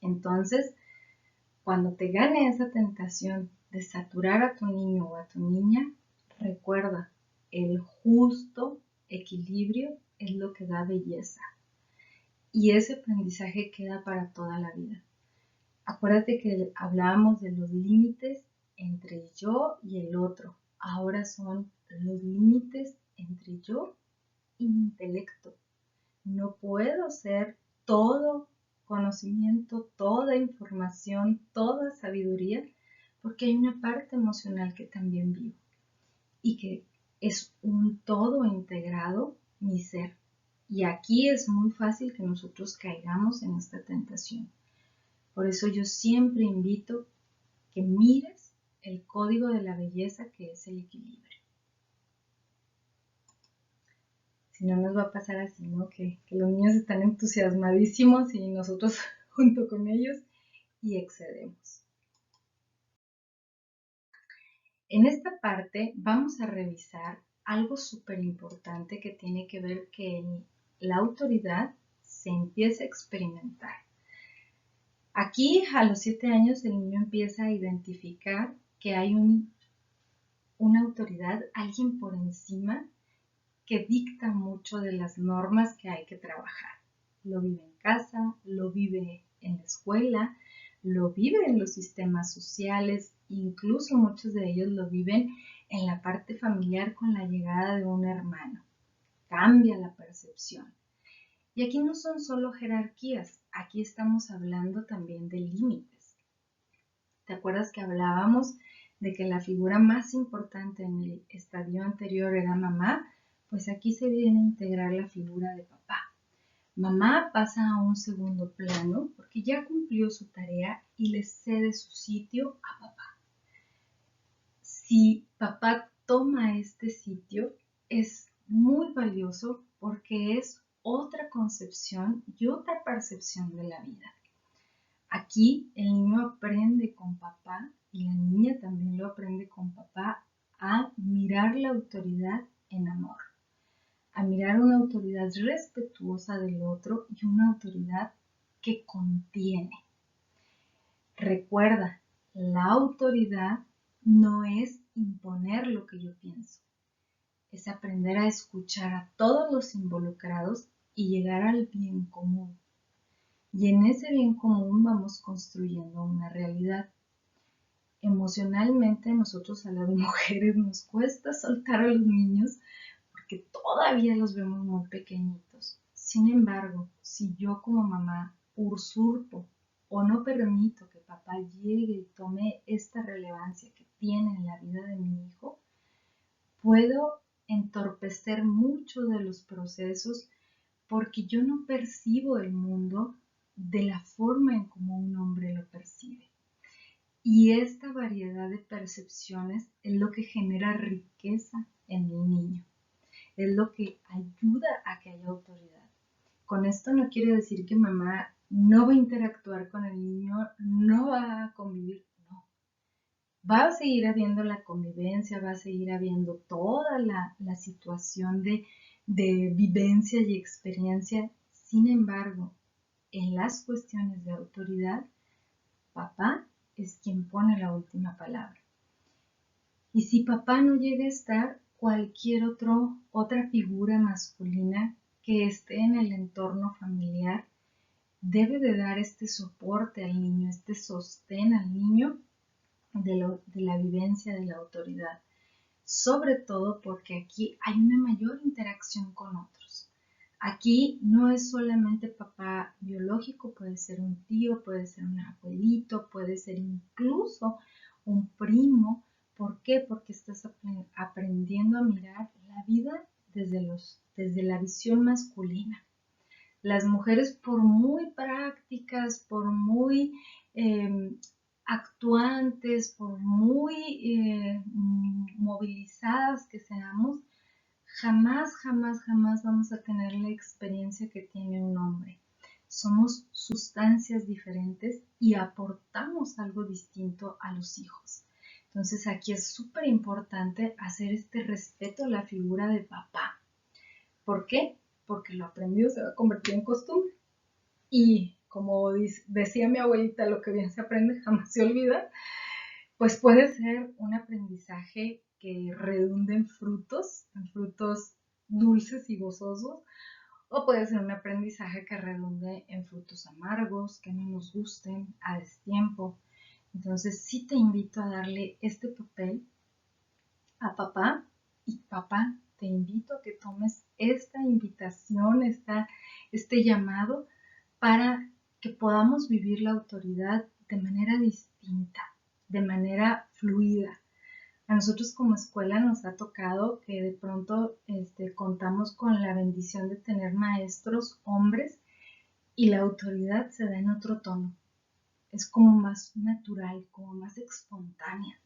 Entonces, cuando te gane esa tentación de saturar a tu niño o a tu niña, recuerda, el justo equilibrio es lo que da belleza. Y ese aprendizaje queda para toda la vida. Acuérdate que hablábamos de los límites entre yo y el otro. Ahora son los límites entre yo y mi intelecto. No puedo ser todo conocimiento, toda información, toda sabiduría, porque hay una parte emocional que también vivo y que es un todo integrado mi ser. Y aquí es muy fácil que nosotros caigamos en esta tentación. Por eso yo siempre invito que mires el código de la belleza que es el equilibrio. Si no nos va a pasar así, ¿no? Que los niños están entusiasmadísimos y nosotros junto con ellos y excedemos. En esta parte vamos a revisar algo súper importante que tiene que ver que la autoridad se empieza a experimentar. Aquí a los 7 años el niño empieza a identificar que hay una autoridad, alguien por encima que dicta mucho de las normas que hay que trabajar. Lo vive en casa, lo vive en la escuela, lo vive en los sistemas sociales, incluso muchos de ellos lo viven en la parte familiar con la llegada de un hermano. Cambia la percepción. Y aquí no son solo jerarquías, aquí estamos hablando también de límites. ¿Te acuerdas que hablábamos de que la figura más importante en el estadio anterior era mamá? Pues aquí se viene a integrar la figura de papá. Mamá pasa a un segundo plano porque ya cumplió su tarea y le cede su sitio a papá. Si papá toma este sitio, es muy valioso porque es otra concepción y otra percepción de la vida. Aquí el niño aprende con papá y la niña también lo aprende con papá a mirar la autoridad en amor, a mirar una autoridad respetuosa del otro y una autoridad que contiene. Recuerda, la autoridad no es imponer lo que yo pienso, es aprender a escuchar a todos los involucrados y llegar al bien común. Y en ese bien común vamos construyendo una realidad. Emocionalmente nosotros a las mujeres nos cuesta soltar a los niños porque todavía los vemos muy pequeñitos. Sin embargo, si yo como mamá usurpo o no permito que papá llegue y tome esta relevancia que tiene en la vida de mi hijo, puedo entorpecer mucho de los procesos porque yo no percibo el mundo de la forma en como un hombre lo percibe. Y esta variedad de percepciones es lo que genera riqueza en el niño, es lo que ayuda a que haya autoridad. Con esto no quiere decir que mamá no va a interactuar con el niño, no va a convivir, no. Va a seguir habiendo la convivencia, va a seguir habiendo toda la situación de vivencia y experiencia. Sin embargo, en las cuestiones de autoridad, papá es quien pone la última palabra. Y si papá no llega a estar, cualquier otra figura masculina que esté en el entorno familiar debe de dar este soporte al niño, este sostén al niño de la vivencia de la autoridad. Sobre todo porque aquí hay una mayor interacción con otros. Aquí no es solamente papá biológico, puede ser un tío, puede ser un abuelito, puede ser incluso un primo. ¿Por qué? Porque estás aprendiendo a mirar la vida desde la visión masculina. Las mujeres, por muy prácticas, por muy actuantes, por muy movilizadas que seamos, jamás, jamás, jamás vamos a tener la experiencia que tiene un hombre. Somos sustancias diferentes y aportamos algo distinto a los hijos. Entonces aquí es súper importante hacer este respeto a la figura de papá. ¿Por qué? Porque lo aprendido se va a convertir en costumbre. Y como decía mi abuelita, lo que bien se aprende jamás se olvida, pues puede ser un aprendizaje que redunde en frutos dulces y gozosos, o puede ser un aprendizaje que redunde en frutos amargos, que no nos gusten a destiempo. Entonces sí te invito a darle este papel a papá, y papá, te invito a que tomes esta invitación, este llamado para que podamos vivir la autoridad de manera distinta, de manera fluida. A nosotros como escuela nos ha tocado que de pronto contamos con la bendición de tener maestros hombres y la autoridad se da en otro tono. Es como más natural, como más espontánea.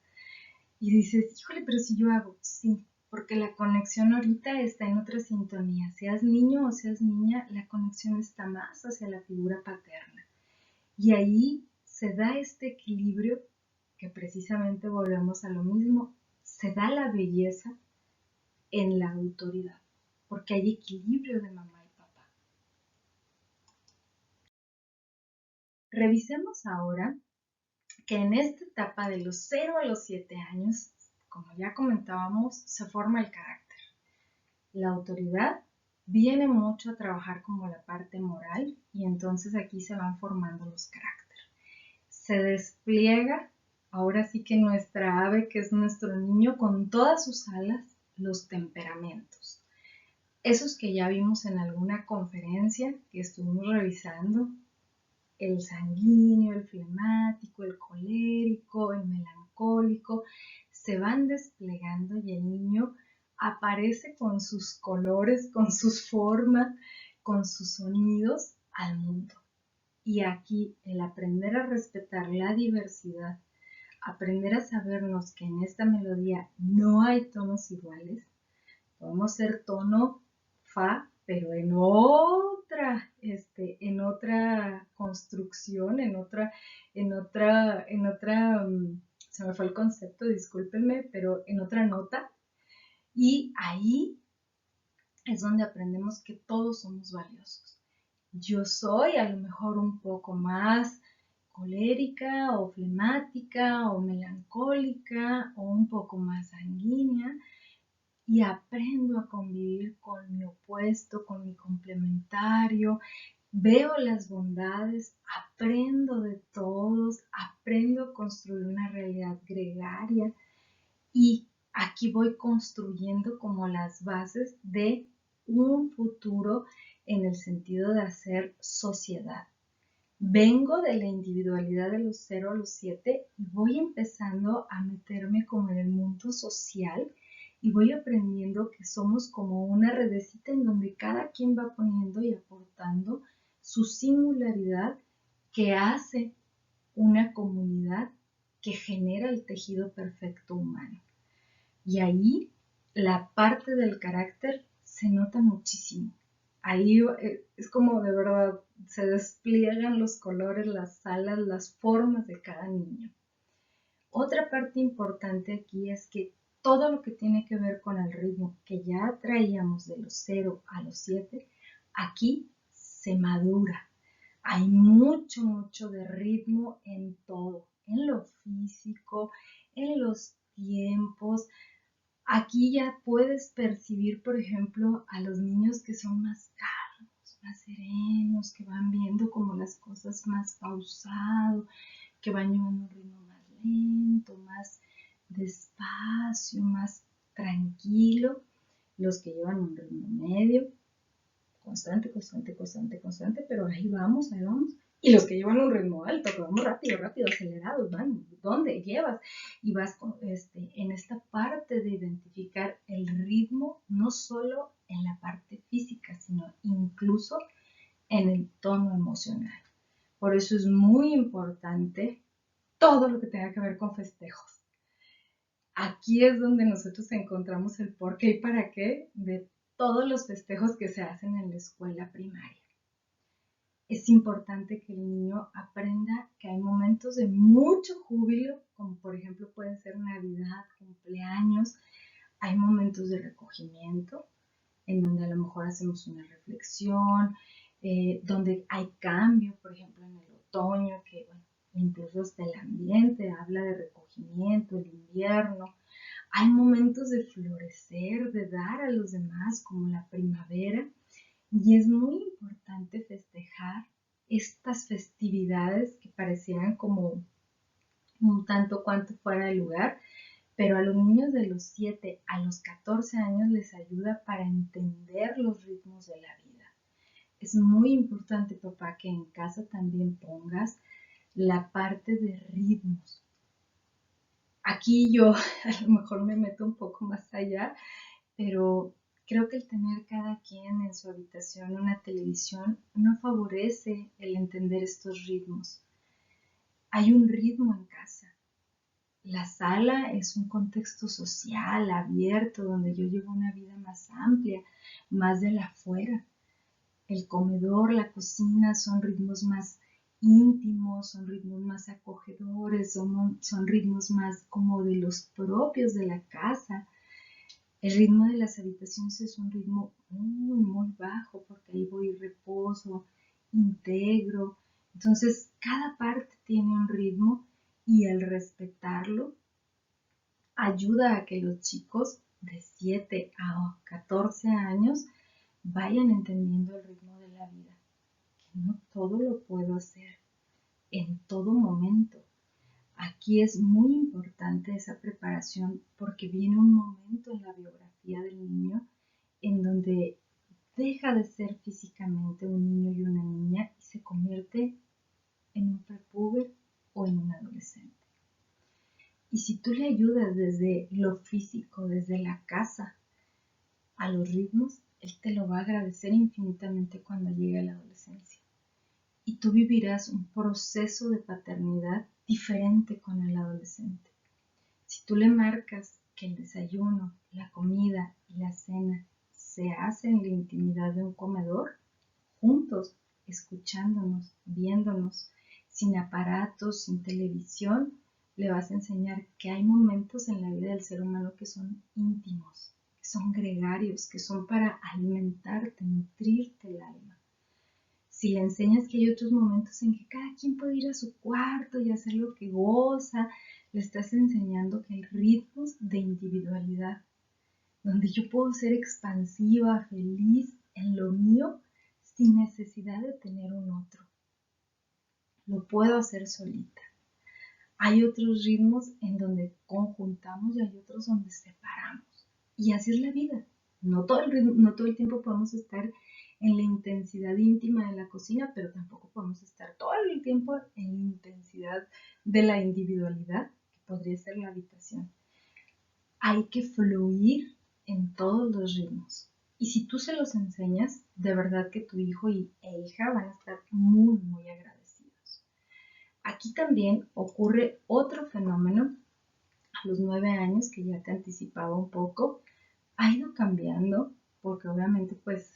Y dices, híjole, pero si yo hago, sí, porque la conexión ahorita está en otra sintonía. Seas niño o seas niña, la conexión está más hacia la figura paterna. Y ahí se da este equilibrio que precisamente volvemos a lo mismo, se da la belleza en la autoridad, porque hay equilibrio de mamá y papá. Revisemos ahora que en esta etapa de los 0 a los 7 años, como ya comentábamos, se forma el carácter. La autoridad viene mucho a trabajar como la parte moral y entonces aquí se van formando los caracteres. Se despliega ahora sí que nuestra ave, que es nuestro niño, con todas sus alas, los temperamentos. Esos que ya vimos en alguna conferencia que estuvimos revisando, el sanguíneo, el flemático, el colérico, el melancólico, se van desplegando y el niño aparece con sus colores, con sus formas, con sus sonidos al mundo. Y aquí el aprender a respetar la diversidad, aprender a sabernos que en esta melodía no hay tonos iguales, podemos ser tono fa, pero en otra construcción, se me fue el concepto, discúlpenme, pero en otra nota. Y ahí es donde aprendemos que todos somos valiosos. Yo soy a lo mejor un poco más colérica o flemática o melancólica o un poco más sanguínea, y aprendo a convivir con mi opuesto, con mi complementario, veo las bondades, aprendo de todos, aprendo a construir una realidad gregaria y aquí voy construyendo como las bases de un futuro en el sentido de hacer sociedad. Vengo de la individualidad de los 0 a los 7 y voy empezando a meterme como en el mundo social y voy aprendiendo que somos como una redecita en donde cada quien va poniendo y aportando su singularidad que hace una comunidad que genera el tejido perfecto humano. Y ahí la parte del carácter se nota muchísimo. Ahí es como de verdad se despliegan los colores, las alas, las formas de cada niño. Otra parte importante aquí es que todo lo que tiene que ver con el ritmo que ya traíamos de los 0 a los 7, aquí se madura. Hay mucho de ritmo en todo, en lo físico, en los tiempos. Aquí ya puedes percibir, por ejemplo, a los niños que son más calmos, más serenos, que van viendo como las cosas más pausado, que van llevando un ritmo más lento, más despacio, más tranquilo. Los que llevan un ritmo medio, constante, pero ahí vamos. Y los que llevan un ritmo alto, que vamos rápido, acelerados, van, ¿dónde llevas? Y vas en esta parte de identificar el ritmo, no solo en la parte física, sino incluso en el tono emocional. Por eso es muy importante todo lo que tenga que ver con festejos. Aquí es donde nosotros encontramos el por qué y para qué de todos los festejos que se hacen en la escuela primaria. Es importante que el niño aprenda que hay momentos de mucho júbilo, como por ejemplo pueden ser Navidad, cumpleaños, hay momentos de recogimiento, en donde a lo mejor hacemos una reflexión, donde hay cambio, por ejemplo en el otoño, que bueno, incluso hasta el ambiente habla de recogimiento, el invierno. Hay momentos de florecer, de dar a los demás, como la primavera, y es muy importante festejar estas festividades que parecieran como un tanto cuanto fuera de lugar, pero a los niños de los 7 a los 14 años les ayuda para entender los ritmos de la vida. Es muy importante, papá, que en casa también pongas la parte de ritmos. Aquí yo a lo mejor me meto un poco más allá, pero creo que el tener cada quien en su habitación una televisión no favorece el entender estos ritmos. Hay un ritmo en casa. La sala es un contexto social, abierto, donde yo llevo una vida más amplia, más de la afuera. El comedor, la cocina son ritmos más íntimos, son ritmos más acogedores, son ritmos más como de los propios de la casa. El ritmo de las habitaciones es un ritmo muy bajo, porque ahí voy y reposo, integro. Entonces, cada parte tiene un ritmo y el respetarlo ayuda a que los chicos de 7 a 14 años vayan entendiendo el ritmo de la vida. Que no todo lo puedo hacer en todo momento. Aquí es muy importante esa preparación porque viene un momento en la biografía del niño en donde deja de ser físicamente un niño y una niña y se convierte en un prepúber o en un adolescente. Y si tú le ayudas desde lo físico, desde la casa, a los ritmos, él te lo va a agradecer infinitamente cuando llegue a la adolescencia. Y tú vivirás un proceso de paternidad diferente con el adolescente. Si tú le marcas que el desayuno, la comida y la cena se hacen en la intimidad de un comedor, juntos, escuchándonos, viéndonos, sin aparatos, sin televisión, le vas a enseñar que hay momentos en la vida del ser humano que son íntimos, que son gregarios, que son para alimentarte, nutrirte el alma. Si le enseñas que hay otros momentos en que cada quien puede ir a su cuarto y hacer lo que goza, le estás enseñando que hay ritmos de individualidad, donde yo puedo ser expansiva, feliz en lo mío, sin necesidad de tener un otro. Lo puedo hacer solita. Hay otros ritmos en donde conjuntamos y hay otros donde separamos. Y así es la vida. No todo el tiempo podemos estar en la intensidad íntima de la cocina, pero tampoco podemos estar todo el tiempo en la intensidad de la individualidad, que podría ser la habitación. Hay que fluir en todos los ritmos. Y si tú se los enseñas, de verdad que tu hijo e hija van a estar muy, muy agradecidos. Aquí también ocurre otro fenómeno a los 9 años que ya te anticipaba un poco. Ha ido cambiando porque obviamente pues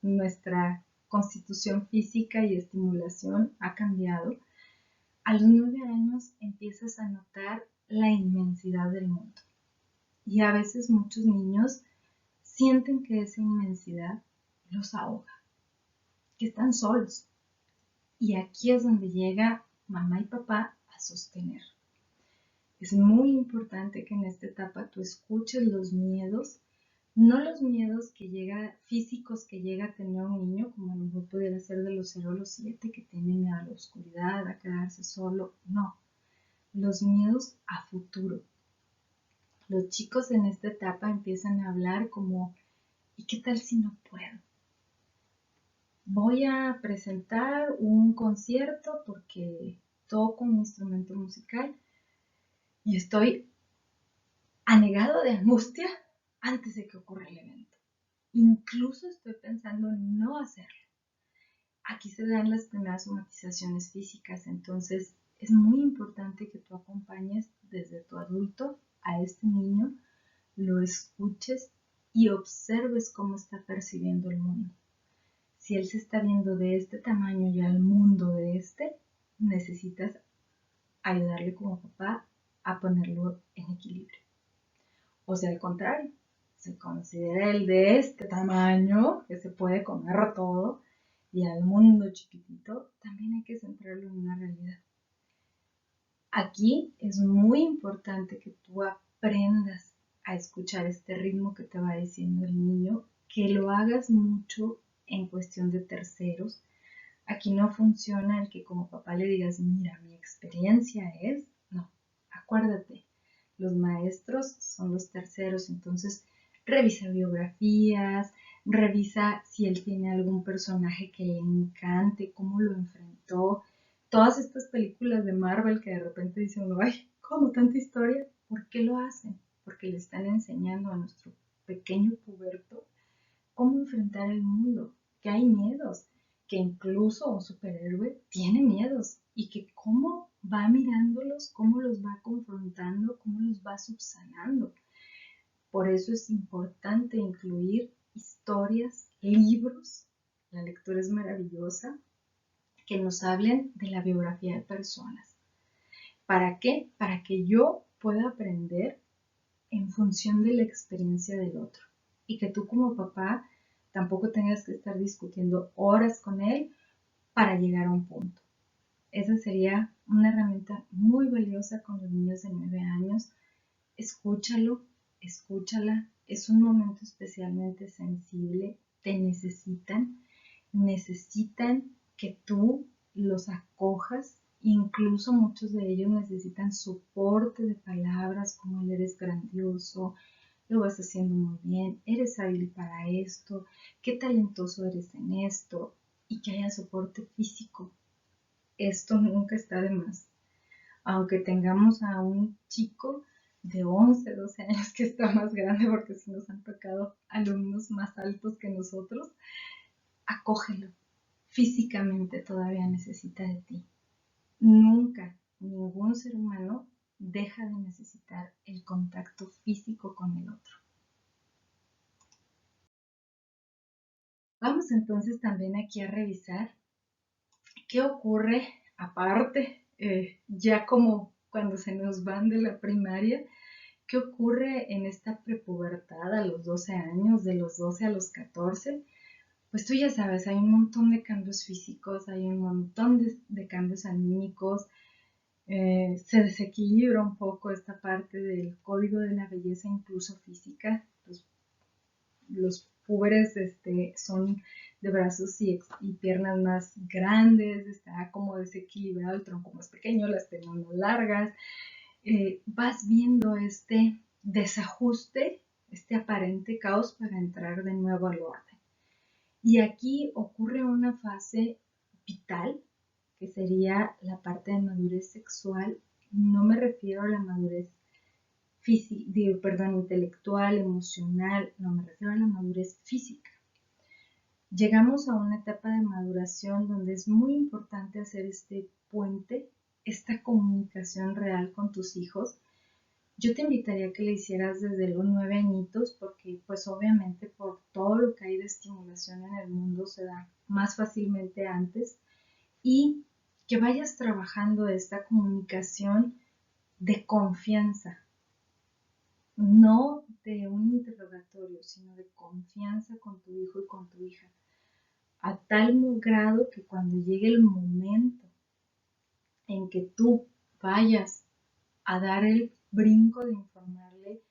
nuestra constitución física y estimulación ha cambiado. A los 9 años empiezas a notar la inmensidad del mundo. Y a veces muchos niños sienten que esa inmensidad los ahoga, que están solos. Y aquí es donde llega mamá y papá a sostener. Es muy importante que en esta etapa tú escuches los miedos, no los miedos físicos que llega a tener un niño, como a lo mejor pudiera ser de los 0 a los 7, que tienen miedo a la oscuridad, a quedarse solo. No, los miedos a futuro. Los chicos en esta etapa empiezan a hablar como, ¿y qué tal si no puedo? Voy a presentar un concierto porque toco un instrumento musical y estoy anegado de angustia antes de que ocurra el evento. Incluso estoy pensando en no hacerlo. Aquí se dan las primeras somatizaciones físicas, entonces es muy importante que tú acompañes desde tu adulto a este niño, lo escuches y observes cómo está percibiendo el mundo. Si él se está viendo de este tamaño y al mundo de este, necesitas ayudarle como papá a ponerlo en equilibrio. O sea, al contrario, se considera el de este tamaño, que se puede comer todo, y al mundo chiquitito, también hay que centrarlo en una realidad. Aquí es muy importante que tú aprendas a escuchar este ritmo que te va diciendo el niño, que lo hagas mucho en cuestión de terceros. Aquí no funciona el que como papá le digas, mira, mi experiencia es, no, acuérdate, los maestros son los terceros, entonces revisa biografías, revisa si él tiene algún personaje que le encante, cómo lo enfrentó. Todas estas películas de Marvel que de repente dicen uno, ay, ¿cómo tanta historia? ¿Por qué lo hacen? Porque le están enseñando a nuestro pequeño puberto cómo enfrentar el mundo, que hay miedos, que incluso un superhéroe tiene miedos y que cómo va mirándolos, cómo los va confrontando, cómo los va subsanando. Por eso es importante incluir historias, libros, la lectura es maravillosa, que nos hablen de la biografía de personas. ¿Para qué? Para que yo pueda aprender en función de la experiencia del otro y que tú como papá tampoco tengas que estar discutiendo horas con él para llegar a un punto. Esa sería una herramienta muy valiosa con los niños de 9 años. Escúchalo, escúchala. Es un momento especialmente sensible. Te necesitan que tú los acojas. Incluso muchos de ellos necesitan soporte de palabras como el eres grandioso, lo vas haciendo muy bien, eres hábil para esto, qué talentoso eres en esto, y que haya soporte físico. Esto nunca está de más. Aunque tengamos a un chico de 11, 12 años que está más grande, porque si nos han tocado alumnos más altos que nosotros, acógelo. Físicamente todavía necesita de ti. Nunca ningún ser humano deja de necesitar el contacto físico con el otro. Vamos entonces también aquí a revisar qué ocurre aparte, ya como cuando se nos van de la primaria, qué ocurre en esta prepubertad a los 12 años, de los 12 a los 14. Pues tú ya sabes, hay un montón de cambios físicos, hay un montón de cambios anímicos, se desequilibra un poco esta parte del código de la belleza, incluso física. Los púberes son de brazos y piernas más grandes, está como desequilibrado, el tronco más pequeño, las piernas más largas. Vas viendo este desajuste, este aparente caos para entrar de nuevo al orden. Y aquí ocurre una fase vital, que sería la parte de madurez sexual. No me refiero a la madurez intelectual, emocional, no, me refiero a la madurez física. Llegamos a una etapa de maduración donde es muy importante hacer este puente, esta comunicación real con tus hijos. Yo te invitaría a que le hicieras desde los 9 añitos, porque pues obviamente por todo lo que hay de estimulación en el mundo se da más fácilmente antes, y que vayas trabajando esta comunicación de confianza, no de un interrogatorio, sino de confianza con tu hijo y con tu hija, a tal grado que cuando llegue el momento en que tú vayas a dar el brinco de informarle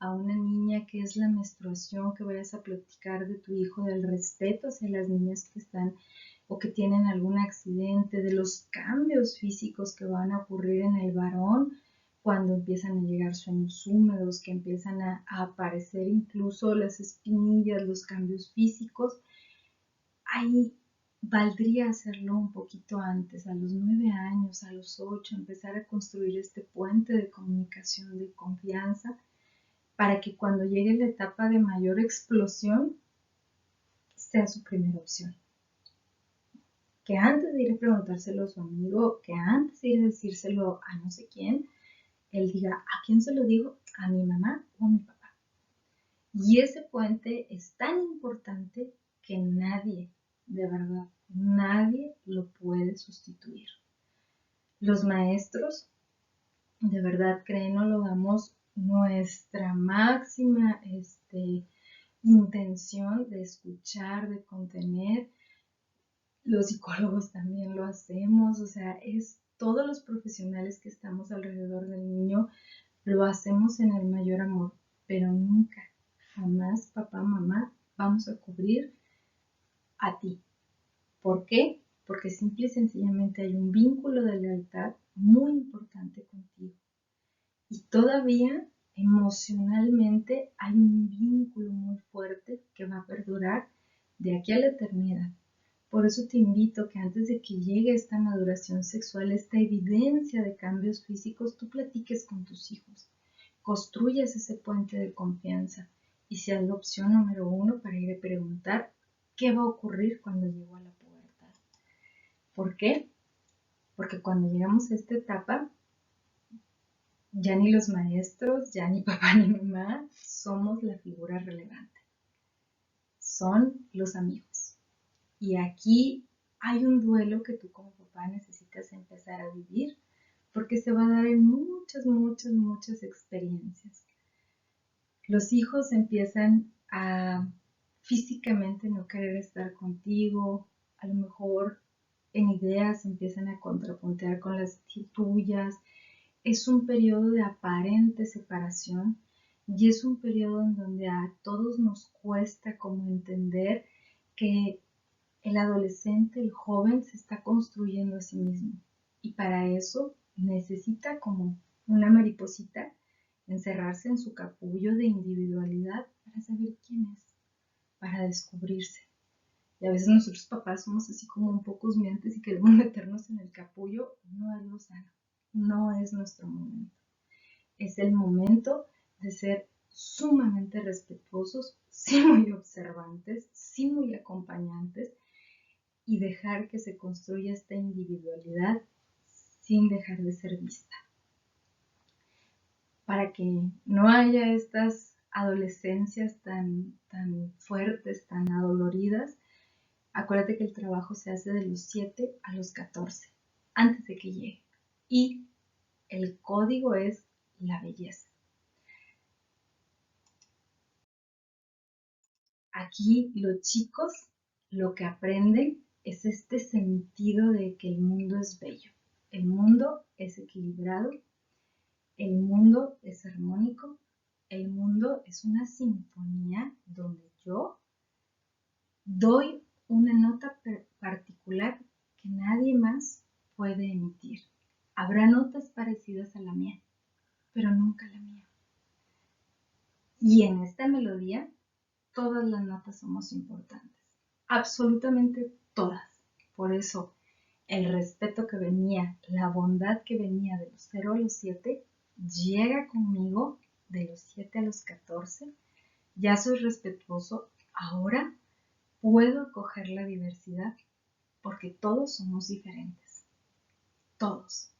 a una niña qué es la menstruación, que vayas a platicar de tu hijo, del respeto hacia las niñas que están o que tienen algún accidente, de los cambios físicos que van a ocurrir en el varón cuando empiezan a llegar sueños húmedos, que empiezan a aparecer incluso las espinillas, los cambios físicos. Ahí valdría hacerlo un poquito antes, a los 9 años, a los 8, empezar a construir este puente de comunicación, de confianza, para que cuando llegue la etapa de mayor explosión sea su primera opción. Que antes de ir a preguntárselo a su amigo, que antes de ir a decírselo a no sé quién, él diga, ¿a quién se lo digo? ¿A mi mamá o a mi papá? Y ese puente es tan importante que nadie, de verdad, nadie lo puede sustituir. Los maestros, de verdad, créenoslo, damos nuestra máxima intención de escuchar, de contener. Los psicólogos también lo hacemos, o sea, es todos los profesionales que estamos alrededor del niño lo hacemos en el mayor amor, pero nunca, jamás, papá, mamá, vamos a cubrir a ti. ¿Por qué? Porque simple y sencillamente hay un vínculo de lealtad muy importante contigo. Y todavía emocionalmente hay un vínculo muy fuerte que va a perdurar de aquí a la eternidad. Por eso te invito que antes de que llegue esta maduración sexual, esta evidencia de cambios físicos, tú platiques con tus hijos, construyas ese puente de confianza y seas la opción número 1 para ir a preguntar qué va a ocurrir cuando llego a la pubertad. ¿Por qué? Porque cuando llegamos a esta etapa, ya ni los maestros, ya ni papá ni mamá somos la figura relevante. Son los amigos. Y aquí hay un duelo que tú como papá necesitas empezar a vivir, porque se va a dar en muchas experiencias. Los hijos empiezan a físicamente no querer estar contigo, a lo mejor en ideas empiezan a contrapuntear con las tuyas. Es un periodo de aparente separación y es un periodo en donde a todos nos cuesta como entender que el adolescente, el joven, se está construyendo a sí mismo. Y para eso necesita, como una mariposita, encerrarse en su capullo de individualidad para saber quién es, para descubrirse. Y a veces nosotros papás somos así como un poco husmeantes y queremos meternos en el capullo. No es lo sano, no es nuestro momento. Es el momento de ser sumamente respetuosos, sí muy observantes, sí muy acompañantes, y dejar que se construya esta individualidad sin dejar de ser vista. Para que no haya estas adolescencias tan fuertes, tan adoloridas, acuérdate que el trabajo se hace de los 7 a los 14, antes de que llegue. Y el código es la belleza. Aquí los chicos lo que aprenden es este sentido de que el mundo es bello, el mundo es equilibrado, el mundo es armónico, el mundo es una sinfonía donde yo doy una nota particular que nadie más puede emitir. Habrá notas parecidas a la mía, pero nunca la mía. Y en esta melodía, todas las notas somos importantes, absolutamente todas. Por eso, el respeto que venía, la bondad que venía de los 0 a los 7, llega conmigo de los 7 a los 14. Ya soy respetuoso, ahora puedo acoger la diversidad porque todos somos diferentes, todos.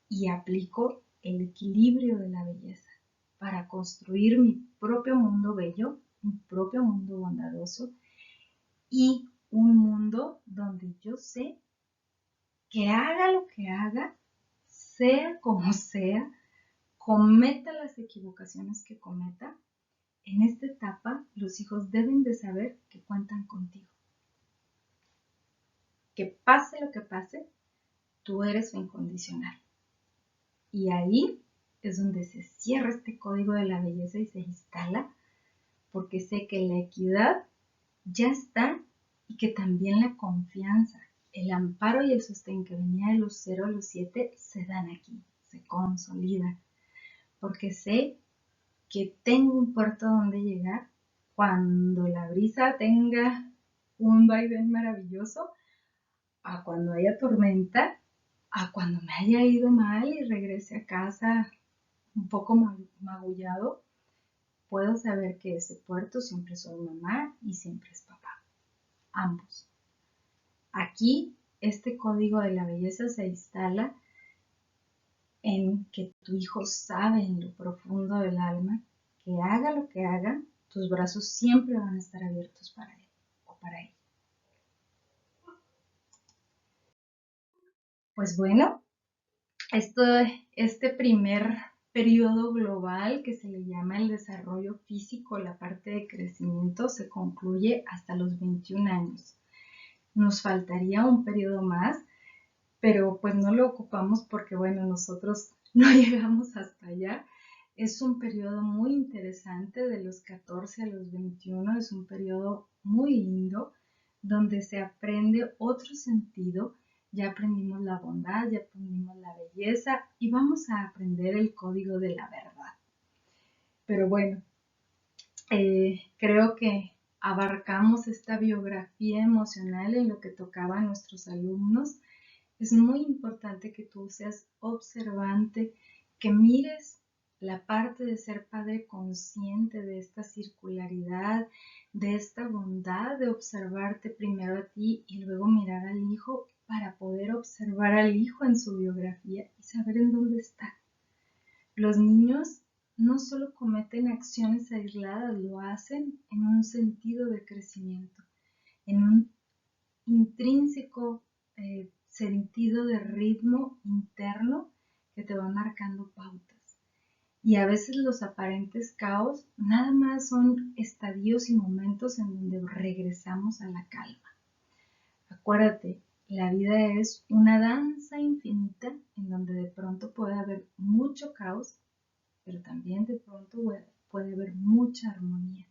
Y aplico el equilibrio de la belleza para construir mi propio mundo bello, mi propio mundo bondadoso y un mundo donde yo sé que haga lo que haga, sea como sea, cometa las equivocaciones que cometa, en esta etapa los hijos deben de saber que cuentan contigo. Que pase lo que pase, tú eres su incondicional. Y ahí es donde se cierra este código de la belleza y se instala, porque sé que la equidad ya está y que también la confianza, el amparo y el sostén que venía de los 0 a los 7 se dan aquí, se consolidan, porque sé que tengo un puerto donde llegar cuando la brisa tenga un vaivén maravilloso, a cuando haya tormenta, a cuando me haya ido mal y regrese a casa un poco magullado, puedo saber que ese puerto siempre soy mamá y siempre es papá, ambos. Aquí este código de la belleza se instala en que tu hijo sabe en lo profundo del alma que haga lo que haga, tus brazos siempre van a estar abiertos para él o para ella. Pues bueno, este primer periodo global que se le llama el desarrollo físico, la parte de crecimiento, se concluye hasta los 21 años. Nos faltaría un periodo más, pero pues no lo ocupamos porque bueno, nosotros no llegamos hasta allá. Es un periodo muy interesante de los 14 a los 21, es un periodo muy lindo donde se aprende otro sentido. Ya aprendimos la bondad, ya aprendimos la belleza y vamos a aprender el código de la verdad. Pero bueno, creo que abarcamos esta biografía emocional en lo que tocaba a nuestros alumnos. Es muy importante que tú seas observante, que mires la parte de ser padre consciente de esta circularidad, de esta bondad de observarte primero a ti y luego mirar al hijo para poder observar al hijo en su biografía y saber en dónde está. Los niños no solo cometen acciones aisladas, lo hacen en un sentido de crecimiento, en un intrínseco sentido de ritmo interno que te va marcando pautas. Y a veces los aparentes caos nada más son estadios y momentos en donde regresamos a la calma. Acuérdate, la vida es una danza infinita en donde de pronto puede haber mucho caos, pero también de pronto puede haber mucha armonía.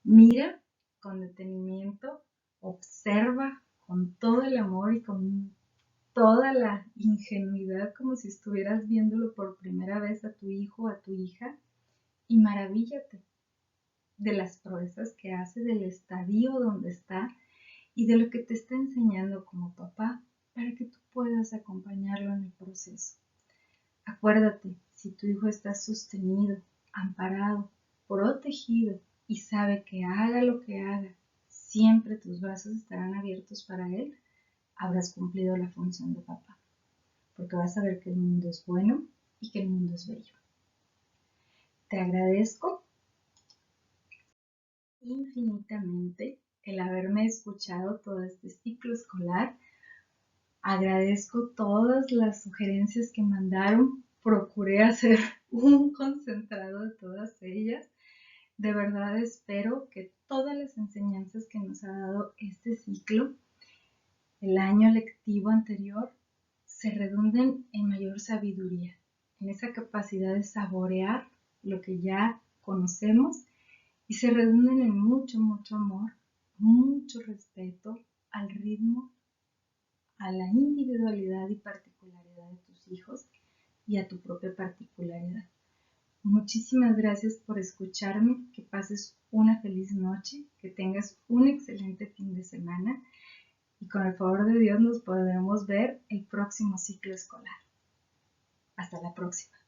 Mira con detenimiento, observa con todo el amor y con toda la ingenuidad como si estuvieras viéndolo por primera vez a tu hijo o a tu hija y maravíllate de las proezas que hace, del estadio donde está y de lo que te está enseñando como papá para que tú puedas acompañarlo en el proceso. Acuérdate, si tu hijo está sostenido, amparado, protegido y sabe que haga lo que haga, siempre tus brazos estarán abiertos para él, habrás cumplido la función de papá, porque vas a ver que el mundo es bueno y que el mundo es bello. Te agradezco infinitamente el haberme escuchado todo este ciclo escolar. Agradezco todas las sugerencias que mandaron. Procuré hacer un concentrado de todas ellas. De verdad espero que todas las enseñanzas que nos ha dado este ciclo, el año lectivo anterior, se redunden en mayor sabiduría, en esa capacidad de saborear lo que ya conocemos y se redunden en mucho, mucho amor mucho respeto al ritmo, a la individualidad y particularidad de tus hijos y a tu propia particularidad. Muchísimas gracias por escucharme, que pases una feliz noche, que tengas un excelente fin de semana y con el favor de Dios nos podremos ver el próximo ciclo escolar. Hasta la próxima.